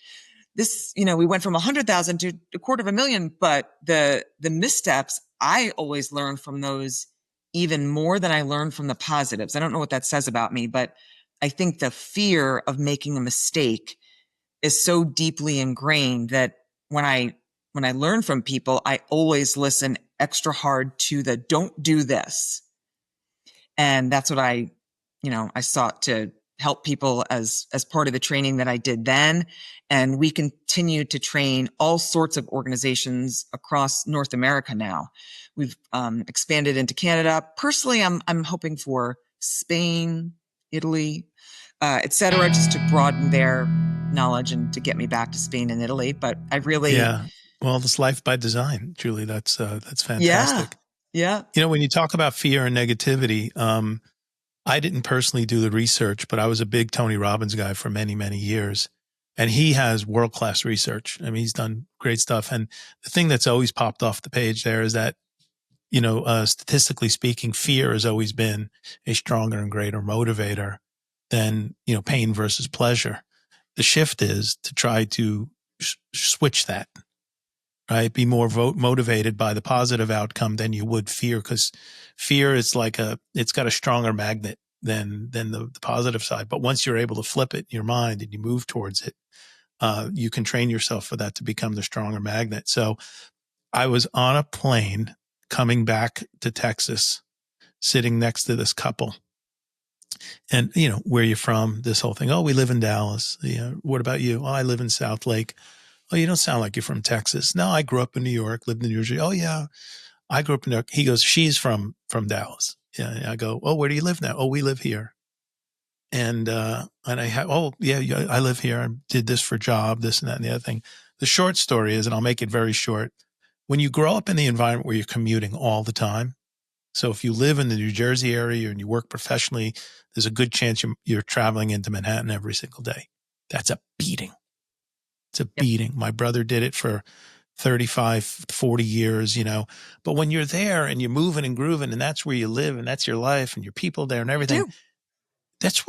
this, we went from 100,000 to 250,000, but the missteps, I always learn from those even more than I learn from the positives. I don't know what that says about me, but I think the fear of making a mistake is so deeply ingrained that when I learn from people, I always listen extra hard to the don't do this. And that's what I sought to help people as part of the training that I did then. And we continue to train all sorts of organizations across North America now. We've expanded into Canada. Personally, I'm hoping for Spain, Italy, et cetera, just to broaden their knowledge and to get me back to Spain and Italy. But I really, Yeah. Well, it's life by design, Julie. That's yeah, fantastic. yeah, When you talk about fear and negativity, I didn't personally do the research, but I was a big Tony Robbins guy for many, many years. And he has world-class research. I mean, he's done great stuff. And the thing that's always popped off the page there is that, statistically speaking, fear has always been a stronger and greater motivator than, pain versus pleasure. The shift is to try to switch that, right? Be more motivated by the positive outcome than you would fear, because fear is it's got a stronger magnet than the positive side. But once you're able to flip it in your mind and you move towards it, you can train yourself for that to become the stronger magnet. So I was on a plane coming back to Texas, sitting next to this couple. And, where are you from? This whole thing. Oh, we live in Dallas. What about you? Oh, I live in South Lake. Oh, you don't sound like you're from Texas. No, I grew up in New York, lived in New Jersey. Oh, yeah, I grew up in New York. He goes, she's from Dallas. Yeah. And I go, oh, where do you live now? Oh, we live here. And I have, oh, yeah, I live here. I did this for a job, this and that and the other thing. The short story is, and I'll make it very short, when you grow up in the environment where you're commuting all the time, so if you live in the New Jersey area and you work professionally, there's a good chance you're traveling into Manhattan every single day. That's a beating. It's a beating. My brother did it for 35, 40 years, but when you're there and you're moving and grooving and that's where you live and that's your life and your people there and everything, this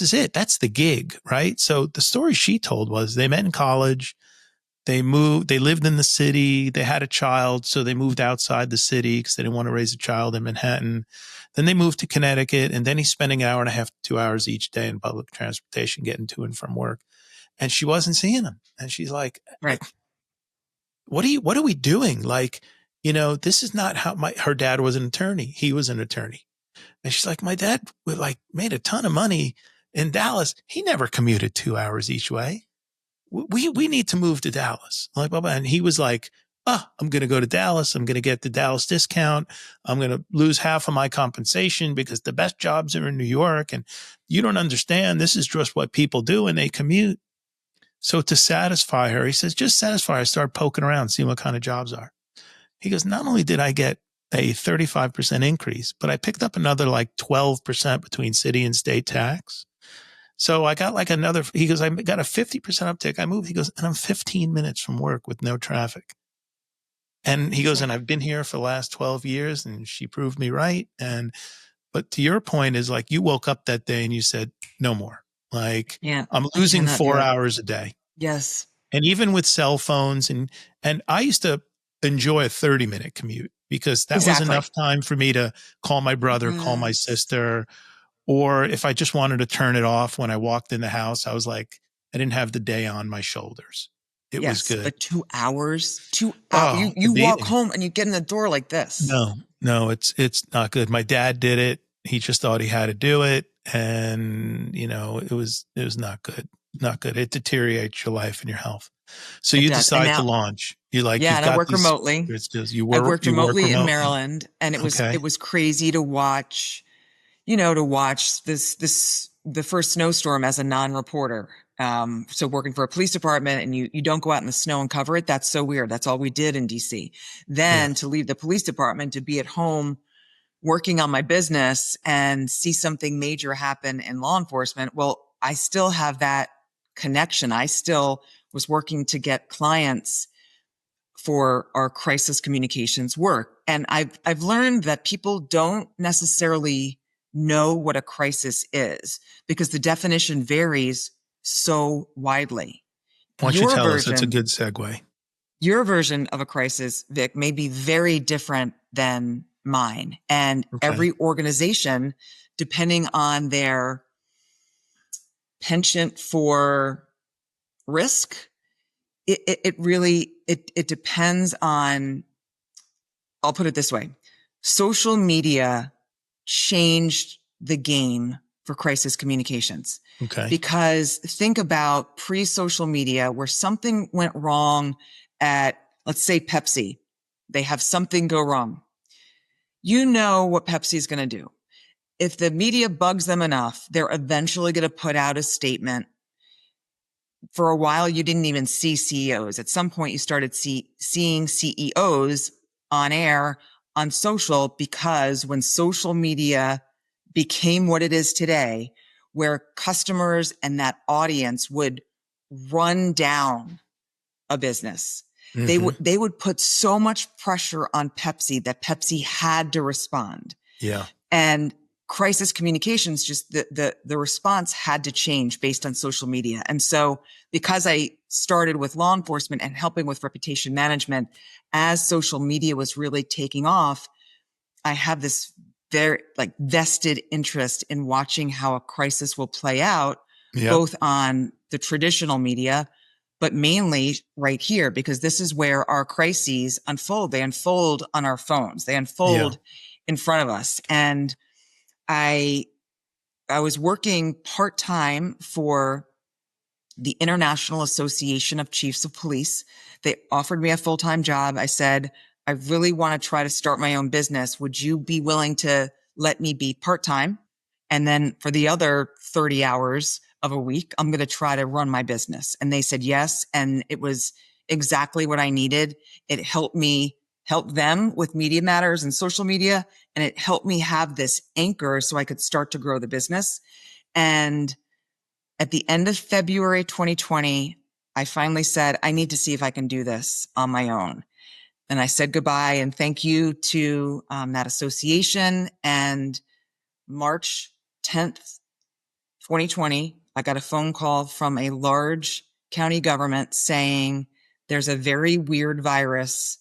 is it. That's the gig, right? So the story she told was they met in college. They lived in the city. They had a child. So they moved outside the city because they didn't want to raise a child in Manhattan. Then they moved to Connecticut, and then he's spending an hour and a half, 2 hours each day in public transportation, getting to and from work. And she wasn't seeing him. And she's like, right. What are we doing? This is not how her dad was an attorney. He was an attorney. And she's like, my dad made a ton of money in Dallas. He never commuted 2 hours each way. We need to move to Dallas. Like, and he was like, I'm going to go to Dallas. I'm going to get the Dallas discount. I'm going to lose half of my compensation because the best jobs are in New York. And you don't understand. This is just what people do and they commute. So to satisfy her, he says, just satisfy her. I start poking around, seeing what kind of jobs are. He goes, not only did I get a 35% increase, but I picked up another 12% between city and state tax. So I got he goes, I got a 50% uptick. I moved. He goes, and I'm 15 minutes from work with no traffic. And he goes, and I've been here for the last 12 years and she proved me right. But to your point is you woke up that day and you said, no more. I'm losing 4 hours a day. Yes. And even with cell phones and I used to enjoy a 30-minute commute because that was enough time for me to call my brother, call my sister. Or if I just wanted to turn it off when I walked in the house, I was like, I didn't have the day on my shoulders. It was good. But 2 hours, 2 hours. You walk home and you get in the door like this. No, it's not good. My dad did it. He just thought he had to do it. And, it was not good. Not good. It deteriorates your life and your health. So you decide to launch. And I work remotely. I worked remotely in Maryland, and it was crazy to watch. To watch the first snowstorm as a non-reporter. So working for a police department and you don't go out in the snow and cover it. That's so weird. That's all we did in DC. Yeah. Then to leave the police department to be at home working on my business and see something major happen in law enforcement. Well, I still have that connection. I still was working to get clients for our crisis communications work. And I've learned that people don't necessarily know what a crisis is because the definition varies so widely. Why don't you tell us? That's a good segue. Your version of a crisis, Vic, may be very different than mine. And every organization, depending on their penchant for risk, it really depends on, I'll put it this way. Social media changed the game for crisis communications. Okay. Because think about pre-social media where something went wrong at, let's say, Pepsi. They have something go wrong. You know what Pepsi is going to do. If the media bugs them enough, they're eventually going to put out a statement. For a while, you didn't even see CEOs. At some point, you started seeing CEOs on air, on social, because when social media became what it is today, where customers and that audience would run down a business, they would put so much pressure on Pepsi that Pepsi had to respond. Yeah. And crisis communications, just the response had to change based on social media. And so because I started with law enforcement and helping with reputation management, as social media was really taking off, I have this very vested interest in watching how a crisis will play out, both on the traditional media, but mainly right here, because this is where our crises unfold. They unfold on our phones. They unfold in front of us. And I was working part-time for the International Association of Chiefs of Police. They offered me a full-time job. I said, I really want to try to start my own business. Would you be willing to let me be part-time? And then for the other 30 hours of a week, I'm going to try to run my business. And they said yes. And it was exactly what I needed. It helped me help them with media matters and social media. And it helped me have this anchor so I could start to grow the business. And at the end of February 2020, I finally said, I need to see if I can do this on my own. And I said goodbye and thank you to that association. And March 10th, 2020, I got a phone call from a large county government saying there's a very weird virus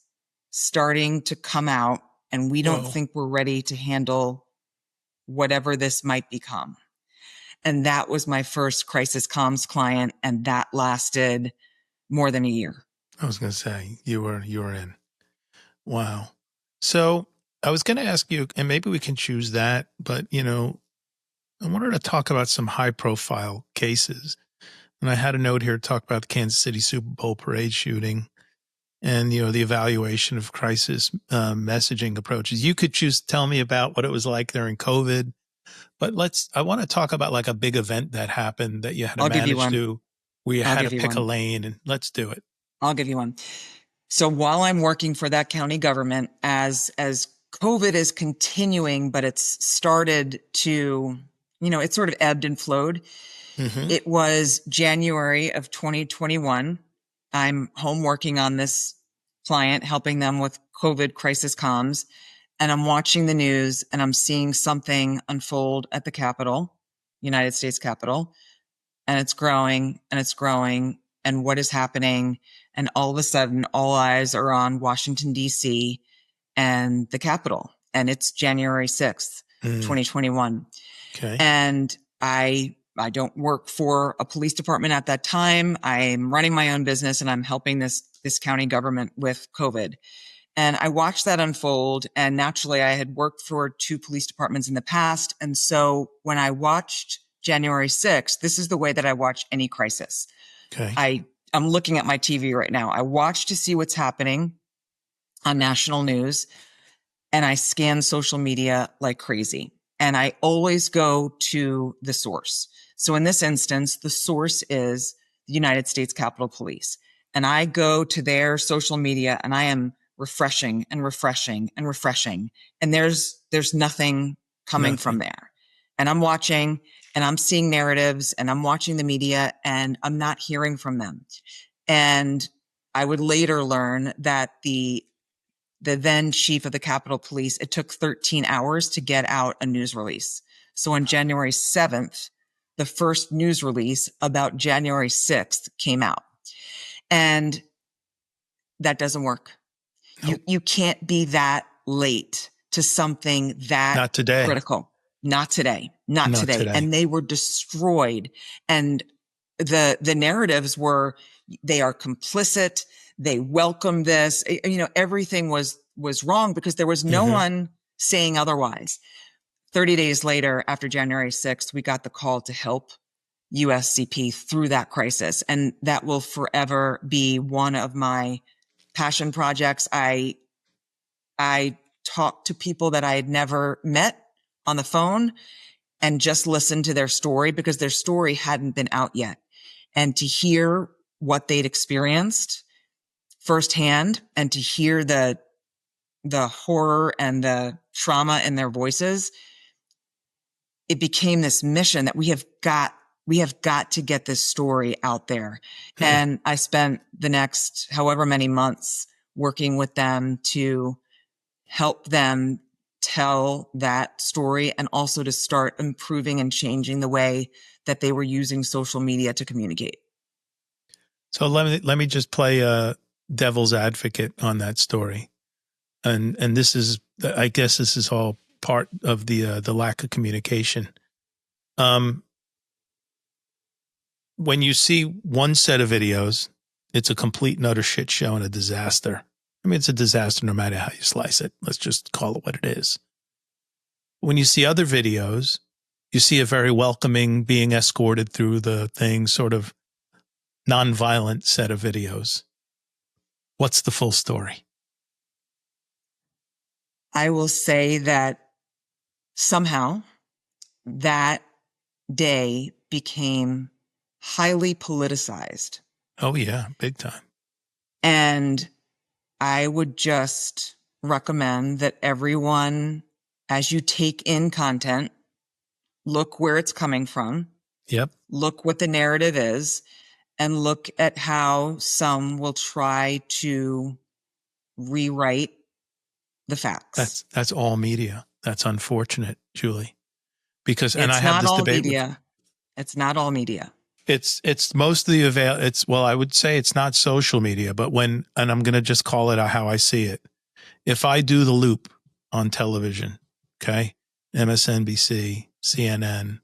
starting to come out, and we don't think we're ready to handle whatever this might become. And that was my first crisis comms client, and that lasted more than a year. I was going to say you were in. Wow. So I was going to ask you, and maybe we can choose that, but I wanted to talk about some high profile cases. And I had a note here to talk about the Kansas City Super Bowl parade shooting and, the evaluation of crisis messaging approaches. You could choose to tell me about what it was like during COVID, but I want to talk about like a big event that happened that you had to manage to, where you had to pick a lane, and let's do it. I'll give you one. So while I'm working for that county government, as COVID is continuing, but it's started to, it sort of ebbed and flowed. It was January of 2021. I'm home working on this client, helping them with COVID crisis comms. And I'm watching the news and I'm seeing something unfold at the Capitol, United States Capitol. And it's growing and it's growing. And what is happening? And all of a sudden, all eyes are on Washington, D.C. and the Capitol. And it's January 6th, 2021. Okay. And I don't work for a police department at that time. I'm running my own business and I'm helping this county government with COVID. And I watched that unfold. And naturally, I had worked for 2 police departments in the past. And so when I watched January 6th, this is the way that I watch any crisis. Okay. I'm looking at my TV right now. I watch to see what's happening on national news, and I scan social media like crazy. And I always go to the source. So in this instance, the source is the United States Capitol Police. And I go to their social media and I am refreshing and refreshing and refreshing. And there's nothing coming from there. And I'm watching and I'm seeing narratives and I'm watching the media and I'm not hearing from them. And I would later learn that the then chief of the Capitol Police, it took 13 hours to get out a news release. So on January 7th, the first news release about January 6th came out. And that doesn't work. Nope. You can't be that late to something that Not today. critical. Not today. Not today. And they were destroyed. And the narratives were, they are complicit. They welcome this. You know, everything was wrong because there was no one saying otherwise. 30 days later, after January 6th, we got the call to help USCP through that crisis. And that will forever be one of my passion projects. I talked to people that I had never met on the phone and just listened to their story because their story hadn't been out yet. And to hear what they'd experienced firsthand and to hear the horror and the trauma in their voices, it became this mission that we have got to get this story out there. And I spent the next however many months working with them to help them tell that story and also to start improving and changing the way that they were using social media to communicate. So let me just play a devil's advocate on that story. And this is, I guess this is all part of the lack of communication. When you see one set of videos, it's a complete and utter shit show and a disaster. I mean, it's a disaster no matter how you slice it. Let's just call it what it is. When you see other videos, you see a very welcoming, being escorted through the thing, sort of nonviolent set of videos. What's the full story? I will say that somehow that day became highly politicized. Oh, yeah, big time. And I would just recommend that everyone, as you take in content, look where it's coming from. Yep. Look what the narrative is and look at how some will try to rewrite the facts. That's all media. That's unfortunate, Julie. Because, and It's I have not this all debate media. It's not all media. It's mostly well, I would say it's not social media, but and I'm going to just call it how I see it. If I do the loop on television, okay, MSNBC, CNN,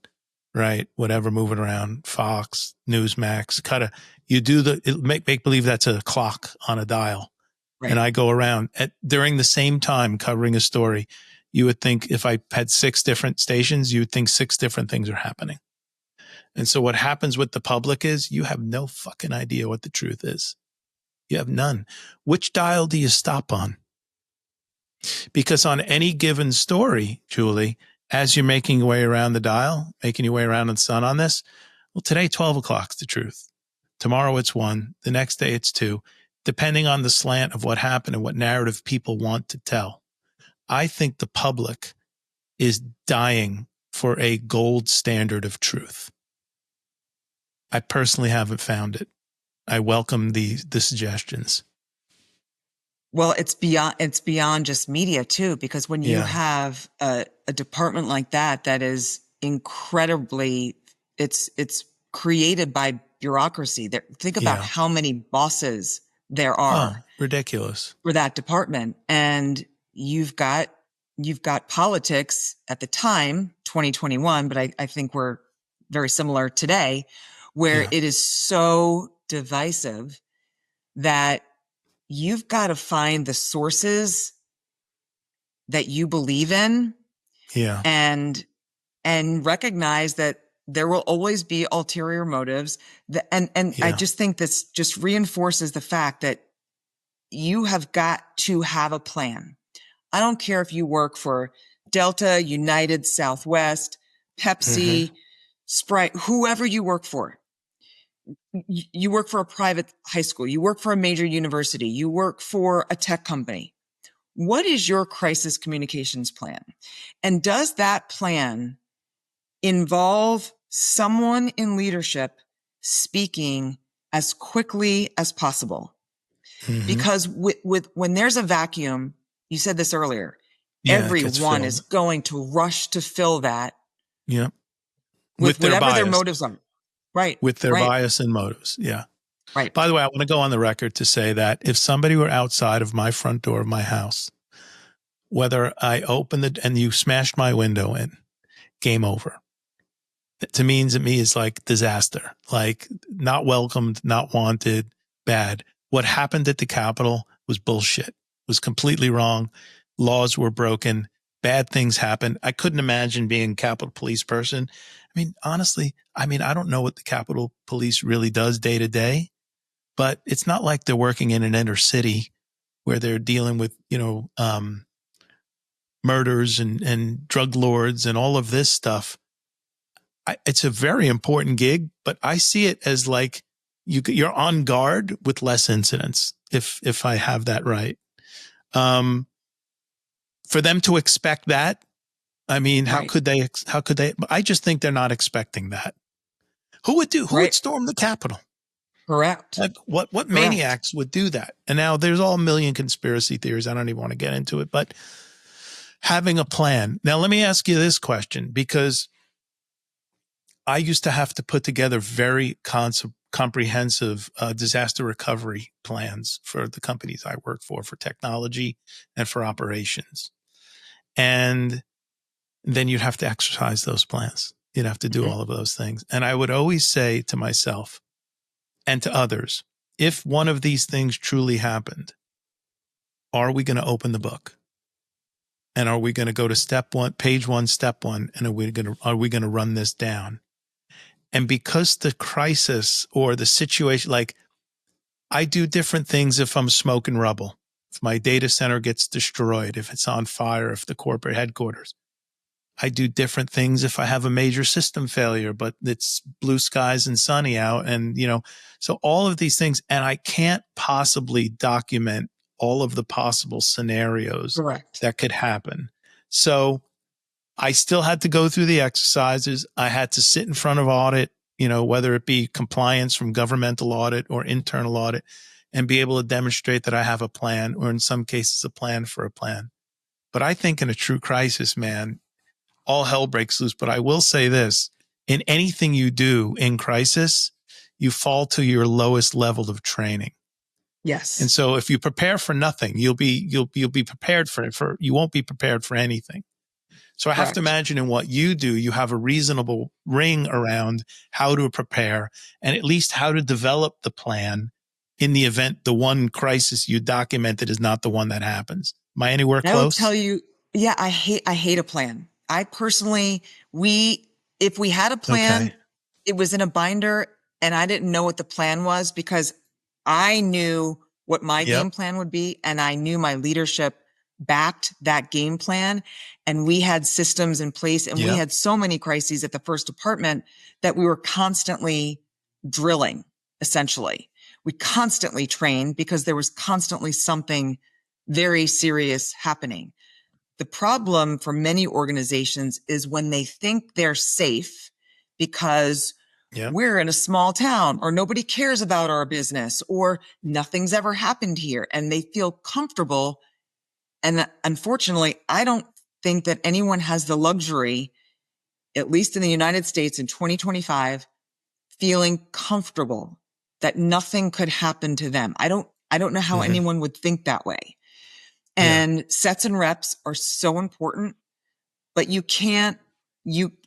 right, whatever, moving around, Fox, Newsmax, you do make believe that's a clock on a dial. Right. And I go around during the same time covering a story. You would think if I had 6 different stations, you would think 6 different things are happening. And so what happens with the public is you have no fucking idea what the truth is. You have none. Which dial do you stop on? Because on any given story, Julie, as you're making your way around the dial, making your way around in the sun on this, well, today, 12 o'clock's the truth. Tomorrow it's 1. The next day it's 2, depending on the slant of what happened and what narrative people want to tell. I think the public is dying for a gold standard of truth. I personally haven't found it. I welcome the suggestions. Well, it's beyond just media too, because when you have a department like that is incredibly, it's created by bureaucracy. Think about how many bosses there are. Oh, ridiculous. For that department. And you've got politics at the time, 2021, but I think we're very similar today, where it is so divisive that you've got to find the sources that you believe in and recognize that there will always be ulterior motives. I just think this just reinforces the fact that you have got to have a plan. I don't care if you work for Delta, United, Southwest, Pepsi, Sprite, whoever you work for, you work for a private high school, you work for a major university, you work for a tech company. What is your crisis communications plan? And does that plan involve someone in leadership speaking as quickly as possible? Mm-hmm. Because with when there's a vacuum, you said this earlier, Yeah, it gets everyone is filled. going to rush to fill that Yeah. with With their whatever their bias. motives are. Right. With their Right. bias and motives. Yeah. Right. By the way, I want to go on the record to say that if somebody were outside of my front door of my house, whether I opened it and you smashed my window in, game over. To me is like disaster, like not welcomed, not wanted, bad. What happened at the Capitol was bullshit, was completely wrong. Laws were broken. Bad things happened. I couldn't imagine being a Capitol Police person. I mean, honestly, I don't know what the Capitol Police really does day to day, but it's not like they're working in an inner city where they're dealing with, murders and drug lords and all of this stuff. It's a very important gig, but I see it as like you're on guard with less incidents, if I have that right. For them to expect that, how Right. could they? I just think they're not expecting that. Who would Right. storm the Capitol? Correct. Like what Correct. maniacs would do that? And now there's all a million conspiracy theories. I don't even want to get into it, but having a plan. Now, let me ask you this question, because I used to have to put together very comprehensive disaster recovery plans for the companies I worked for technology and for operations. And then you'd have to exercise those plans. You'd have to do all of those things. And I would always say to myself and to others, if one of these things truly happened, are we going to open the book? And are we going to go to step one, page one, step one? And are we going to run this down? And because the crisis or the situation, like I do different things if I'm smoking rubble, if my data center gets destroyed, if it's on fire, if the corporate headquarters, I do different things if I have a major system failure, but it's blue skies and sunny out. And, so all of these things, and I can't possibly document all of the possible scenarios Correct. that could happen. So I still had to go through the exercises. I had to sit in front of audit, whether it be compliance from governmental audit or internal audit, and be able to demonstrate that I have a plan, or in some cases, a plan for a plan. But I think in a true crisis, man, all hell breaks loose. But I will say this, in anything you do in crisis, you fall to your lowest level of training. Yes. And so if you prepare for nothing, you'll be prepared for you won't be prepared for anything. So I have to imagine in what you do, you have a reasonable ring around how to prepare and at least how to develop the plan in the event the one crisis you documented is not the one that happens. Am I anywhere I will close? tell you, yeah, I hate a plan. I personally, if we had a plan, Okay. it was in a binder and I didn't know what the plan was because I knew what my Yep. game plan would be. And I knew my leadership backed that game plan. And we had systems in place and we Yep. had so many crises at the first department that we were constantly drilling, essentially. We constantly trained because there was constantly something very serious happening. The problem for many organizations is when they think they're safe because Yep. we're in a small town or nobody cares about our business or nothing's ever happened here and they feel comfortable. And unfortunately, I don't think that anyone has the luxury, at least in the United States in 2025, feeling comfortable that nothing could happen to them. I don't know how anyone would think that way. And sets and reps are so important, but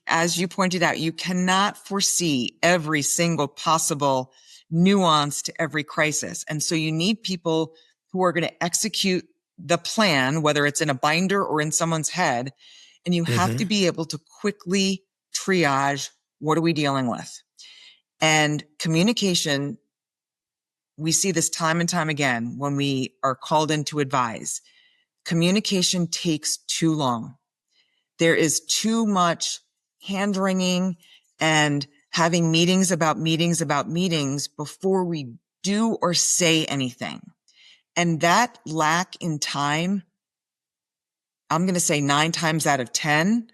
as you pointed out, you cannot foresee every single possible nuance to every crisis. And so you need people who are going to execute the plan, whether it's in a binder or in someone's head. And you have to be able to quickly triage, what are we dealing with? And communication, we see this time and time again when we are called in to advise. Communication takes too long. There is too much hand wringing and having meetings about meetings about meetings before we do or say anything. And that lack in time, I'm going to say 9 times out of 10,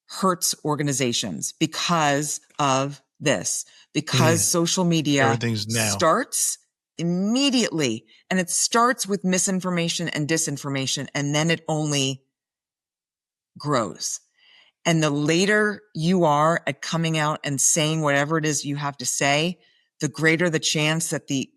hurts organizations because of this, because social media Everything's now. starts immediately, and it starts with misinformation and disinformation, and then it only grows. And the later you are at coming out and saying whatever it is you have to say, the greater the chance that the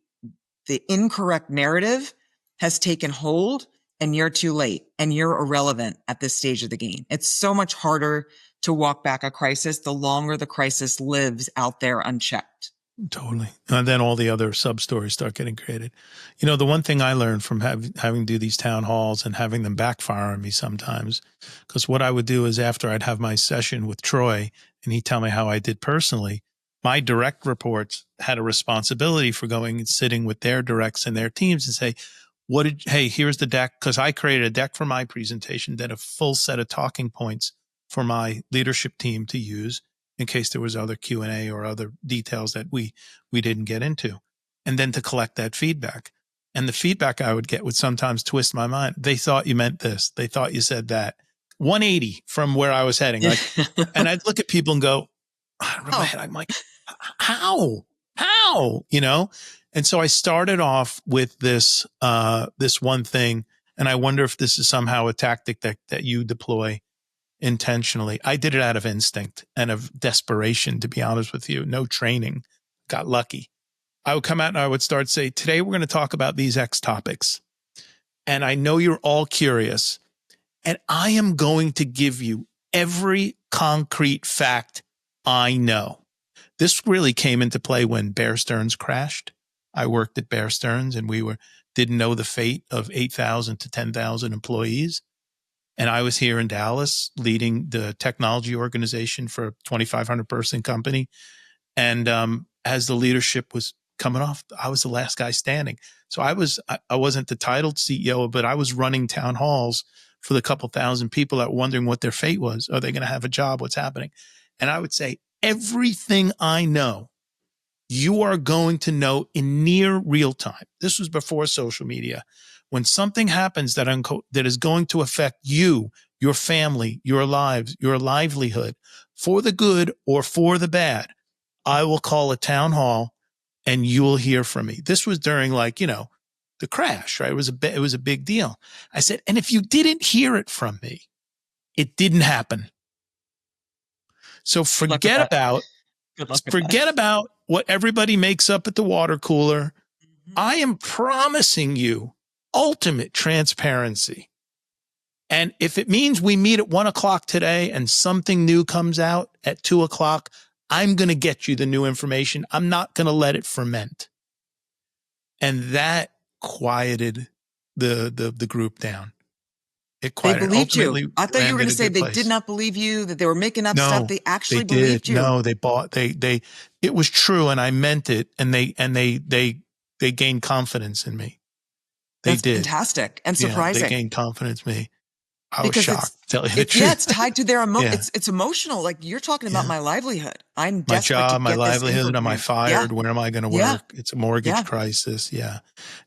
incorrect narrative has taken hold and you're too late and you're irrelevant at this stage of the game. It's so much harder to walk back a crisis the longer the crisis lives out there unchecked. Totally. And then all the other sub-stories start getting created. You know, the one thing I learned from having to do these town halls and having them backfire on me sometimes, because what I would do is after I'd have my session with Troy and he'd tell me how I did personally, my direct reports had a responsibility for going and sitting with their directs and their teams and say, hey, here's the deck, because I created a deck for my presentation, then a full set of talking points for my leadership team to use in case there was other Q&A or other details that we didn't get into, and then to collect that feedback. And the feedback I would get would sometimes twist my mind. They thought you meant this. They thought you said that. 180 from where I was heading. Like, and I'd look at people and go, I'm like, how? You know? And so I started off with this one thing, and I wonder if this is somehow a tactic that you deploy intentionally. I did it out of instinct and of desperation, to be honest with you. No training. Got lucky. I would come out and I would start say, today we're going to talk about these X topics. And I know you're all curious. And I am going to give you every concrete fact I know. This really came into play when Bear Stearns crashed. I worked at Bear Stearns and we didn't know the fate of 8,000 to 10,000 employees. And I was here in Dallas leading the technology organization for a 2,500 person company. And as the leadership was coming off, I was the last guy standing. So I wasn't the titled CEO, but I was running town halls for the couple thousand people that were wondering what their fate was. Are they going to have a job? What's happening? And I would say, everything I know, you are going to know in near real time. This was before social media. When something happens that is going to affect you, your family, your lives, your livelihood, for the good or for the bad, I will call a town hall and you will hear from me. This was during the crash, right? It was a big deal. I said, and if you didn't hear it from me, it didn't happen. So forget about what everybody makes up at the water cooler. Mm-hmm. I am promising you ultimate transparency. And if it means we meet at 1:00 today and something new comes out at 2:00, I'm going to get you the new information. I'm not going to let it ferment. And that quieted the group down. It quieted. They believed you. I thought you were going to say they did not believe you, that they were making up stuff. They actually believed you. No, it was true. And I meant it. And they gained confidence in me. That's fantastic and surprising. They gained confidence in me. I was shocked, to tell you the truth. Yeah, it's tied to their it's emotional. Like, you're talking about my livelihood. I'm desperate my job, to get my livelihood. Am I fired? Where am I going to work? It's a mortgage crisis. Yeah.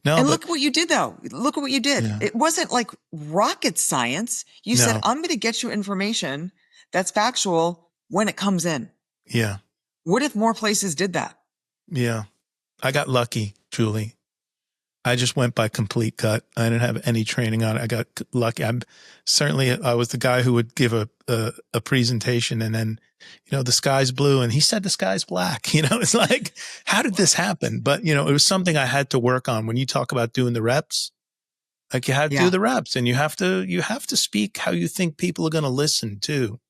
No. And look at what you did, though. Look at what you did. Yeah. It wasn't like rocket science. You said, I'm going to get you information that's factual when it comes in. Yeah. What if more places did that? Yeah. I got lucky, Julie. I just went by complete gut. I didn't have any training on it. I got lucky. I was the guy who would give a presentation and then, the sky's blue and he said the sky's black. It's like, how did this happen? But, it was something I had to work on. When you talk about doing the reps, like, you have to do the reps, and you have to speak how you think people are going to listen too.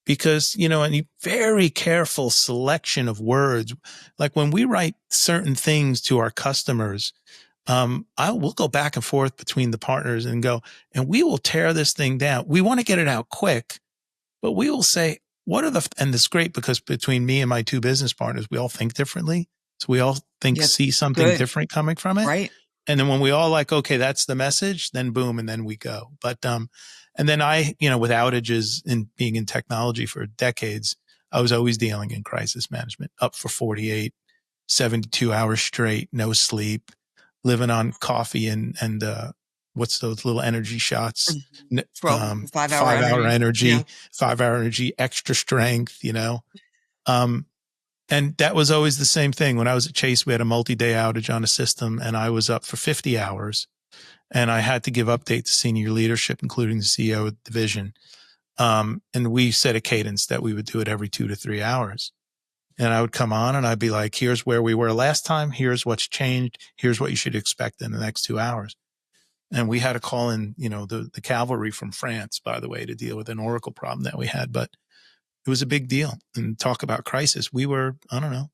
Because, and a very careful selection of words. Like, when we write certain things to our customers, we'll go back and forth between the partners and and we will tear this thing down. We want to get it out quick, but we will say, and it's great because between me and my two business partners, we all think differently. So we all see something different coming from it. Right. And then when we all okay, that's the message, then boom, and then we go. But, and then with outages and being in technology for decades, I was always dealing in crisis management, up for 48, 72 hours straight, no sleep, living on coffee and what's those little energy shots? Well, 5 hour 5 hour energy. Yeah. energy, 5 hour energy, extra strength, you know? Um, and that was always the same thing. When I was at Chase, we had a multi-day outage on a system and I was up for 50 hours and I had to give update to senior leadership, including the CEO of the division. And we set a cadence that we would do it every 2 to 3 hours. And I would come on and I'd be like, here's where we were last time. Here's what's changed. Here's what you should expect in the next 2 hours. And we had to call in, you know, the cavalry from France, by the way, to deal with an Oracle problem that we had. But it was a big deal. And talk about crisis. We were, I don't know,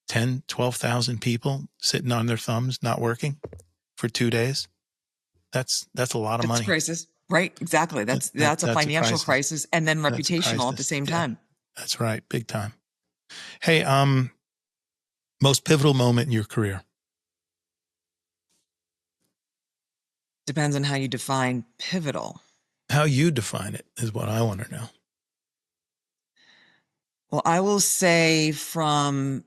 10, 12,000 people sitting on their thumbs, not working for 2 days. That's a lot of money. Crisis. Right. Exactly. That's a financial crisis and then reputational at the same time. That's right. Big time. Hey, most pivotal moment in your career? Depends on how you define pivotal. How you define it is what I want to know. Well, I will say from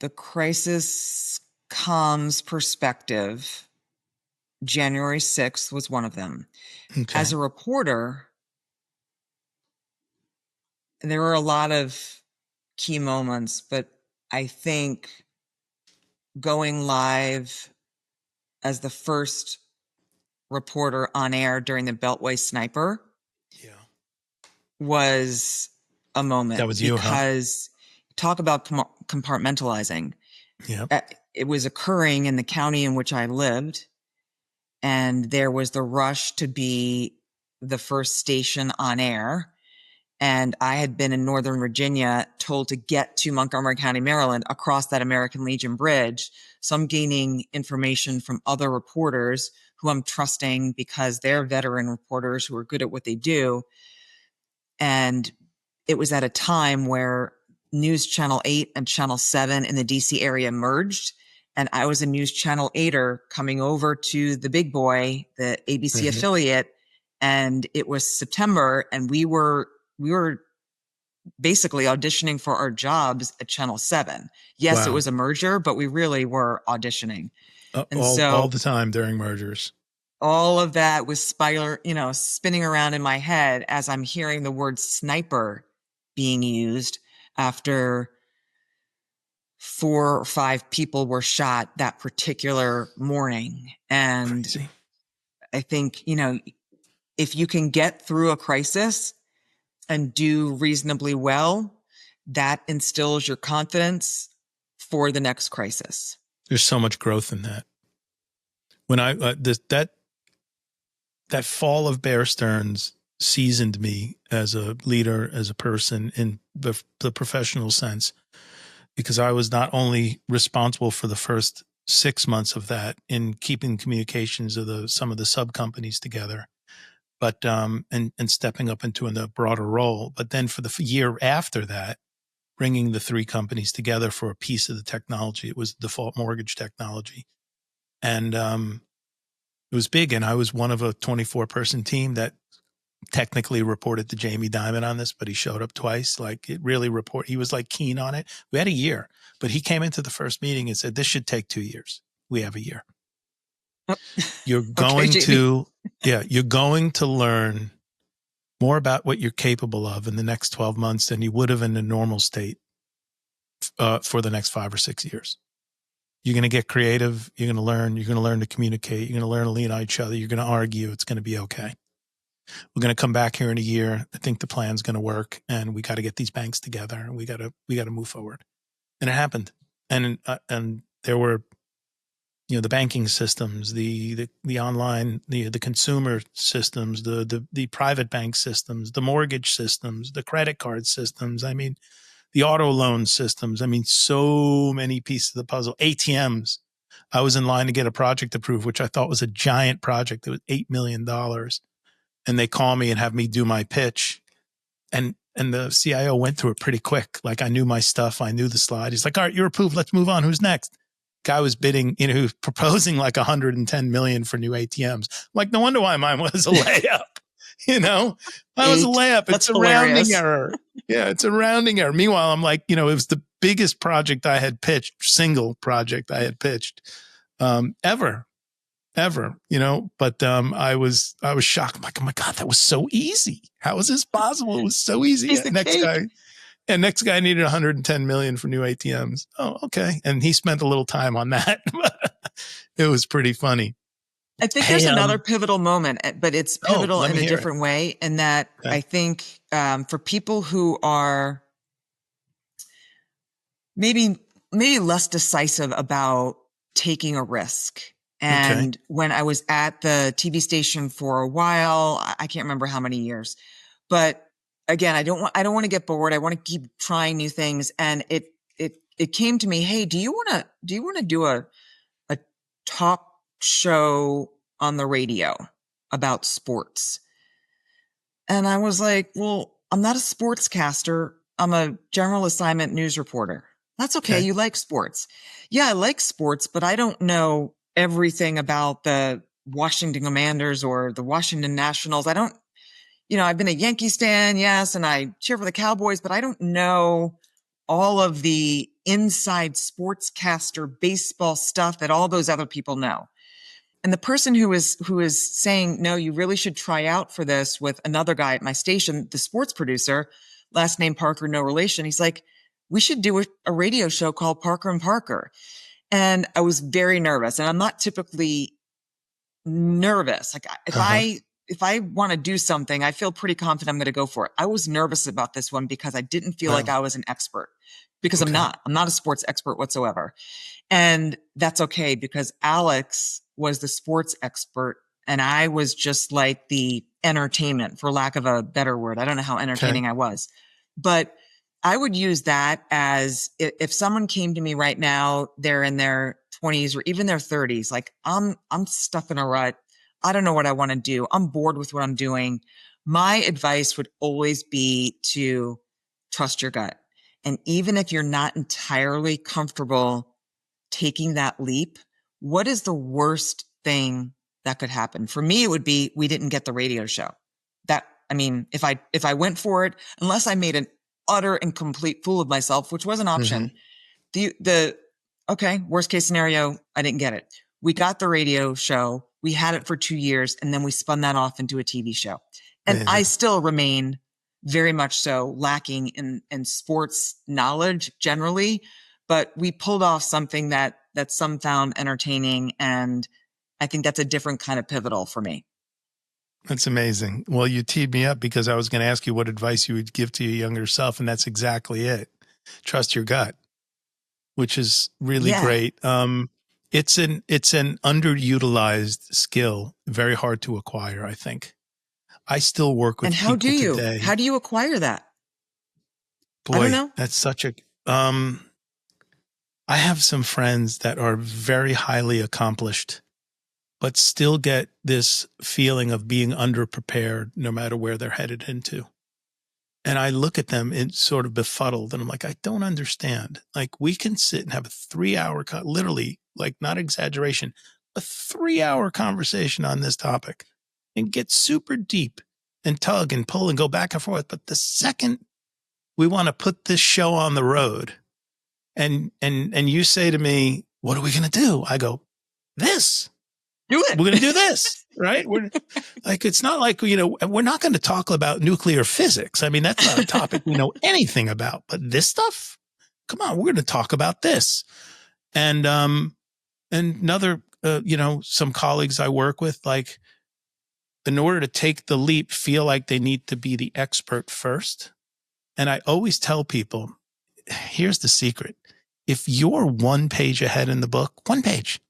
the crisis comms perspective, January 6th was one of them. Okay. As a reporter, there were a lot of key moments, but I think going live as the first reporter on air during the Beltway sniper was a moment. That was you, because talk about compartmentalizing. Yeah. It was occurring in the county in which I lived. And there was the rush to be the first station on air. And I had been in Northern Virginia told to get to Montgomery County, Maryland, across that American Legion bridge. So I'm gaining information from other reporters who I'm trusting because they're veteran reporters who are good at what they do. And it was at a time where News Channel 8 and Channel 7 in the DC area merged. And I was a News Channel 8er coming over to the big boy, the ABC affiliate. And it was September and we were basically auditioning for our jobs at Channel 7. Yes, It was a merger, but we really were auditioning. All the time during mergers. All of that was spinning around in my head as I'm hearing the word sniper being used after 4 or 5 people were shot that particular morning. And crazy. I think, if you can get through a crisis and do reasonably well, that instills your confidence for the next crisis. There's so much growth in that. When that fall of Bear Stearns seasoned me as a leader, as a person in the professional sense, because I was not only responsible for the first 6 months of that in keeping communications of some of the sub companies together, but and stepping up into a broader role. But then for the year after that, bringing the 3 companies together for a piece of the technology. It was default mortgage technology. And it was big. And I was one of a 24-person team that technically reported to Jamie Dimon on this, but he showed up twice. Like he was like keen on it. We had a year, but he came into the first meeting and said, this should take 2 years. We have a year. You're going you're going to learn more about what you're capable of in the next 12 months than you would have in a normal state for the next 5 or 6 years. You're going to get creative. You're going to learn to communicate. You're going to learn to lean on each other. You're going to argue. It's going to be okay. We're going to come back here in a year. I think the plan's going to work and we got to get these banks together and we got to move forward. And it happened. And there were, the banking systems, the online, the consumer systems, the private bank systems, the mortgage systems, the credit card systems. I mean, the auto loan systems. I mean, so many pieces of the puzzle. ATMs. I was in line to get a project approved, which I thought was a giant project. It was $8 million. And they call me and have me do my pitch. And the CIO went through it pretty quick. Like I knew my stuff. I knew the slide. He's like, all right, you're approved. Let's move on. Who's next? Guy was bidding, who's proposing like $110 million for new ATMs. I'm like, no wonder why mine was a layup. You know, that was a 8. layup. It's That's a rounding hilarious. error. Yeah, it's a rounding error. Meanwhile, I'm like, it was the biggest project I had pitched, single project I had pitched ever, but I was shocked. I'm like, oh my God, that was so easy. How is this possible? It was so easy. Piece of cake. Next guy needed 110 million for new ATMs. Oh, okay. And he spent a little time on that. It was pretty funny. I think Hey, there's another pivotal moment, but it's pivotal let in me a hear it. different way. In that Okay. I think for people who are maybe less decisive about taking a risk. Okay. And when I was at the TV station for a while, I can't remember how many years, but again, I don't want to get bored. I want to keep trying new things. And it came to me, hey, do you want to do a talk show on the radio about sports? And I was like, well, I'm not a sportscaster. I'm a general assignment news reporter. That's okay. Okay. You like sports. Yeah, I like sports, but I don't know everything about the Washington Commanders or the Washington Nationals. I don't, I've been a Yankees fan, yes, and I cheer for the Cowboys, but I don't know all of the inside sportscaster baseball stuff that all those other people know. And the person who is saying, no, you really should try out for this with another guy at my station, the sports producer, last name Parker, no relation. He's like, we should do a radio show called Parker and Parker. And I was very nervous, and I'm not typically nervous. Like if I want to do something, I feel pretty confident I'm going to go for it. I was nervous about this one because I didn't feel like I was an expert, because Okay. I'm not a sports expert whatsoever. And that's okay, because Alex was the sports expert and I was just like the entertainment, for lack of a better word. I don't know how entertaining I was, but I would use that as if someone came to me right now, they're in their 20s or even their 30s, like I'm stuck in a rut. I don't know what I want to do. I'm bored with what I'm doing. My advice would always be to trust your gut. And even if you're not entirely comfortable taking that leap, what is the worst thing that could happen? For me, it would be, we didn't get the radio show. If I went for it, unless I made an utter and complete fool of myself, which was an option, okay, worst case scenario, I didn't get it. We got the radio show. We had it for 2 years, and then we spun that off into a TV show. And I still remain very much so lacking in sports knowledge generally, but we pulled off something that some found entertaining. And I think that's a different kind of pivotal for me. That's amazing. Well, you teed me up because I was going to ask you what advice you would give to your younger self, and that's exactly it. Trust your gut, which is really great. It's an underutilized skill, very hard to acquire, I think. I still work with people today. How do you acquire that? Boy, I don't know. That's such a I have some friends that are very highly accomplished, but still get this feeling of being underprepared no matter where they're headed into. And I look at them and sort of befuddled, and I'm like, I don't understand. Like, we can sit and have a 3-hour, literally, like, not exaggeration, a 3-hour conversation on this topic and get super deep and tug and pull and go back and forth. But the second we want to put this show on the road and you say to me, what are we going to do? I go, this. Do it. We're going to do this, right? We're like, it's not like, we're not going to talk about nuclear physics. I mean, that's not a topic we know anything about, but this stuff, come on, we're going to talk about this. And another, some colleagues I work with, like, in order to take the leap, feel like they need to be the expert first. And I always tell people, here's the secret. If you're 1 page ahead in the book, 1 page,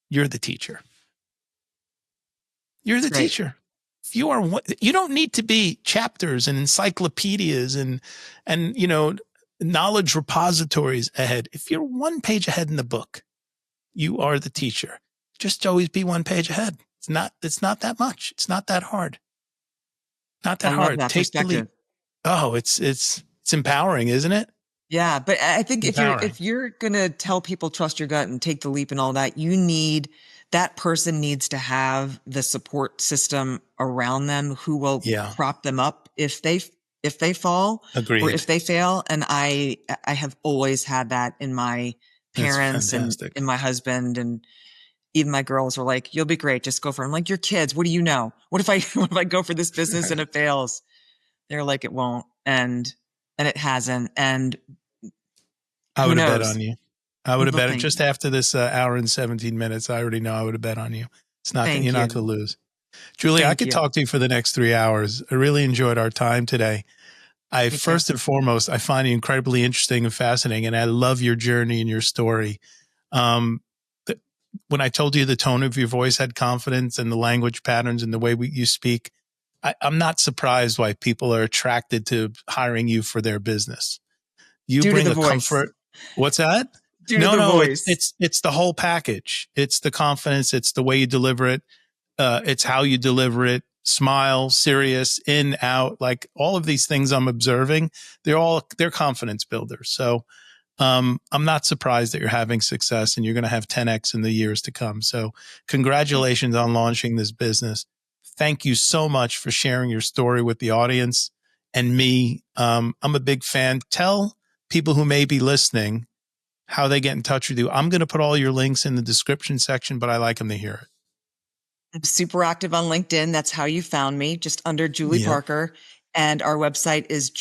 you're the teacher. You're the teacher. If you don't need to be chapters and encyclopedias and knowledge repositories ahead. If you're 1 page ahead in the book, you are the teacher. Just always be 1 page ahead. It's not that much. It's not that hard. Not that hard. Take the leap. Oh, it's empowering, isn't it? Yeah, but I think if you're going to tell people trust your gut and take the leap and all that, you need that person needs to have the support system around them who will Yeah, prop them up if they fall or agreed. if they fail. And I have always had that in my That's parents and fantastic. in my husband, and even my girls were like, "You'll be great. Just go for it." I'm like, "You're kids. What do you know? What if I what if I go for this business and it fails?" They're like, "It won't," and it hasn't. And I who would have bet knows? on you. I would have Well, bet it just after this hour and 17 minutes. I already know I would have bet on you. You're thank not you, going to lose. Julie, I thank could you. talk to you for the next 3 hours. I really enjoyed our time today. Me too. First and foremost, I find you incredibly interesting and fascinating, and I love your journey and your story. Um, when I told you the tone of your voice had confidence and the language patterns and the way you speak, I'm not surprised why people are attracted to hiring you for their business. You Due to bring the a voice. comfort. What's that? Due to No, the no, voice. it's the whole package. It's the confidence. It's the way you deliver it. It's how you deliver it. Smile, serious, in, out, like all of these things I'm observing. They're confidence builders. So I'm not surprised that you're having success and you're going to have 10x in the years to come. So congratulations on launching this business. Thank you so much for sharing your story with the audience and me. I'm a big fan. Tell people who may be listening how they get in touch with you. I'm going to put all your links in the description section, but I like them to hear it. I'm super active on LinkedIn. That's how you found me, just under Julie Yep. Parker. And our website is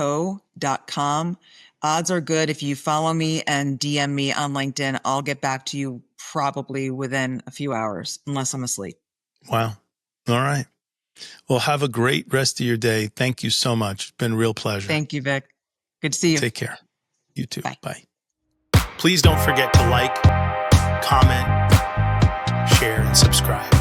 julieparkerco.com. Odds are good if you follow me and DM me on LinkedIn, I'll get back to you probably within a few hours, unless I'm asleep. Wow. All right. Well, have a great rest of your day. Thank you so much. It's been a real pleasure. Thank you, Vic. Good to see you. Take care. You too. Bye. Bye. Please don't forget to like, comment, share, and subscribe.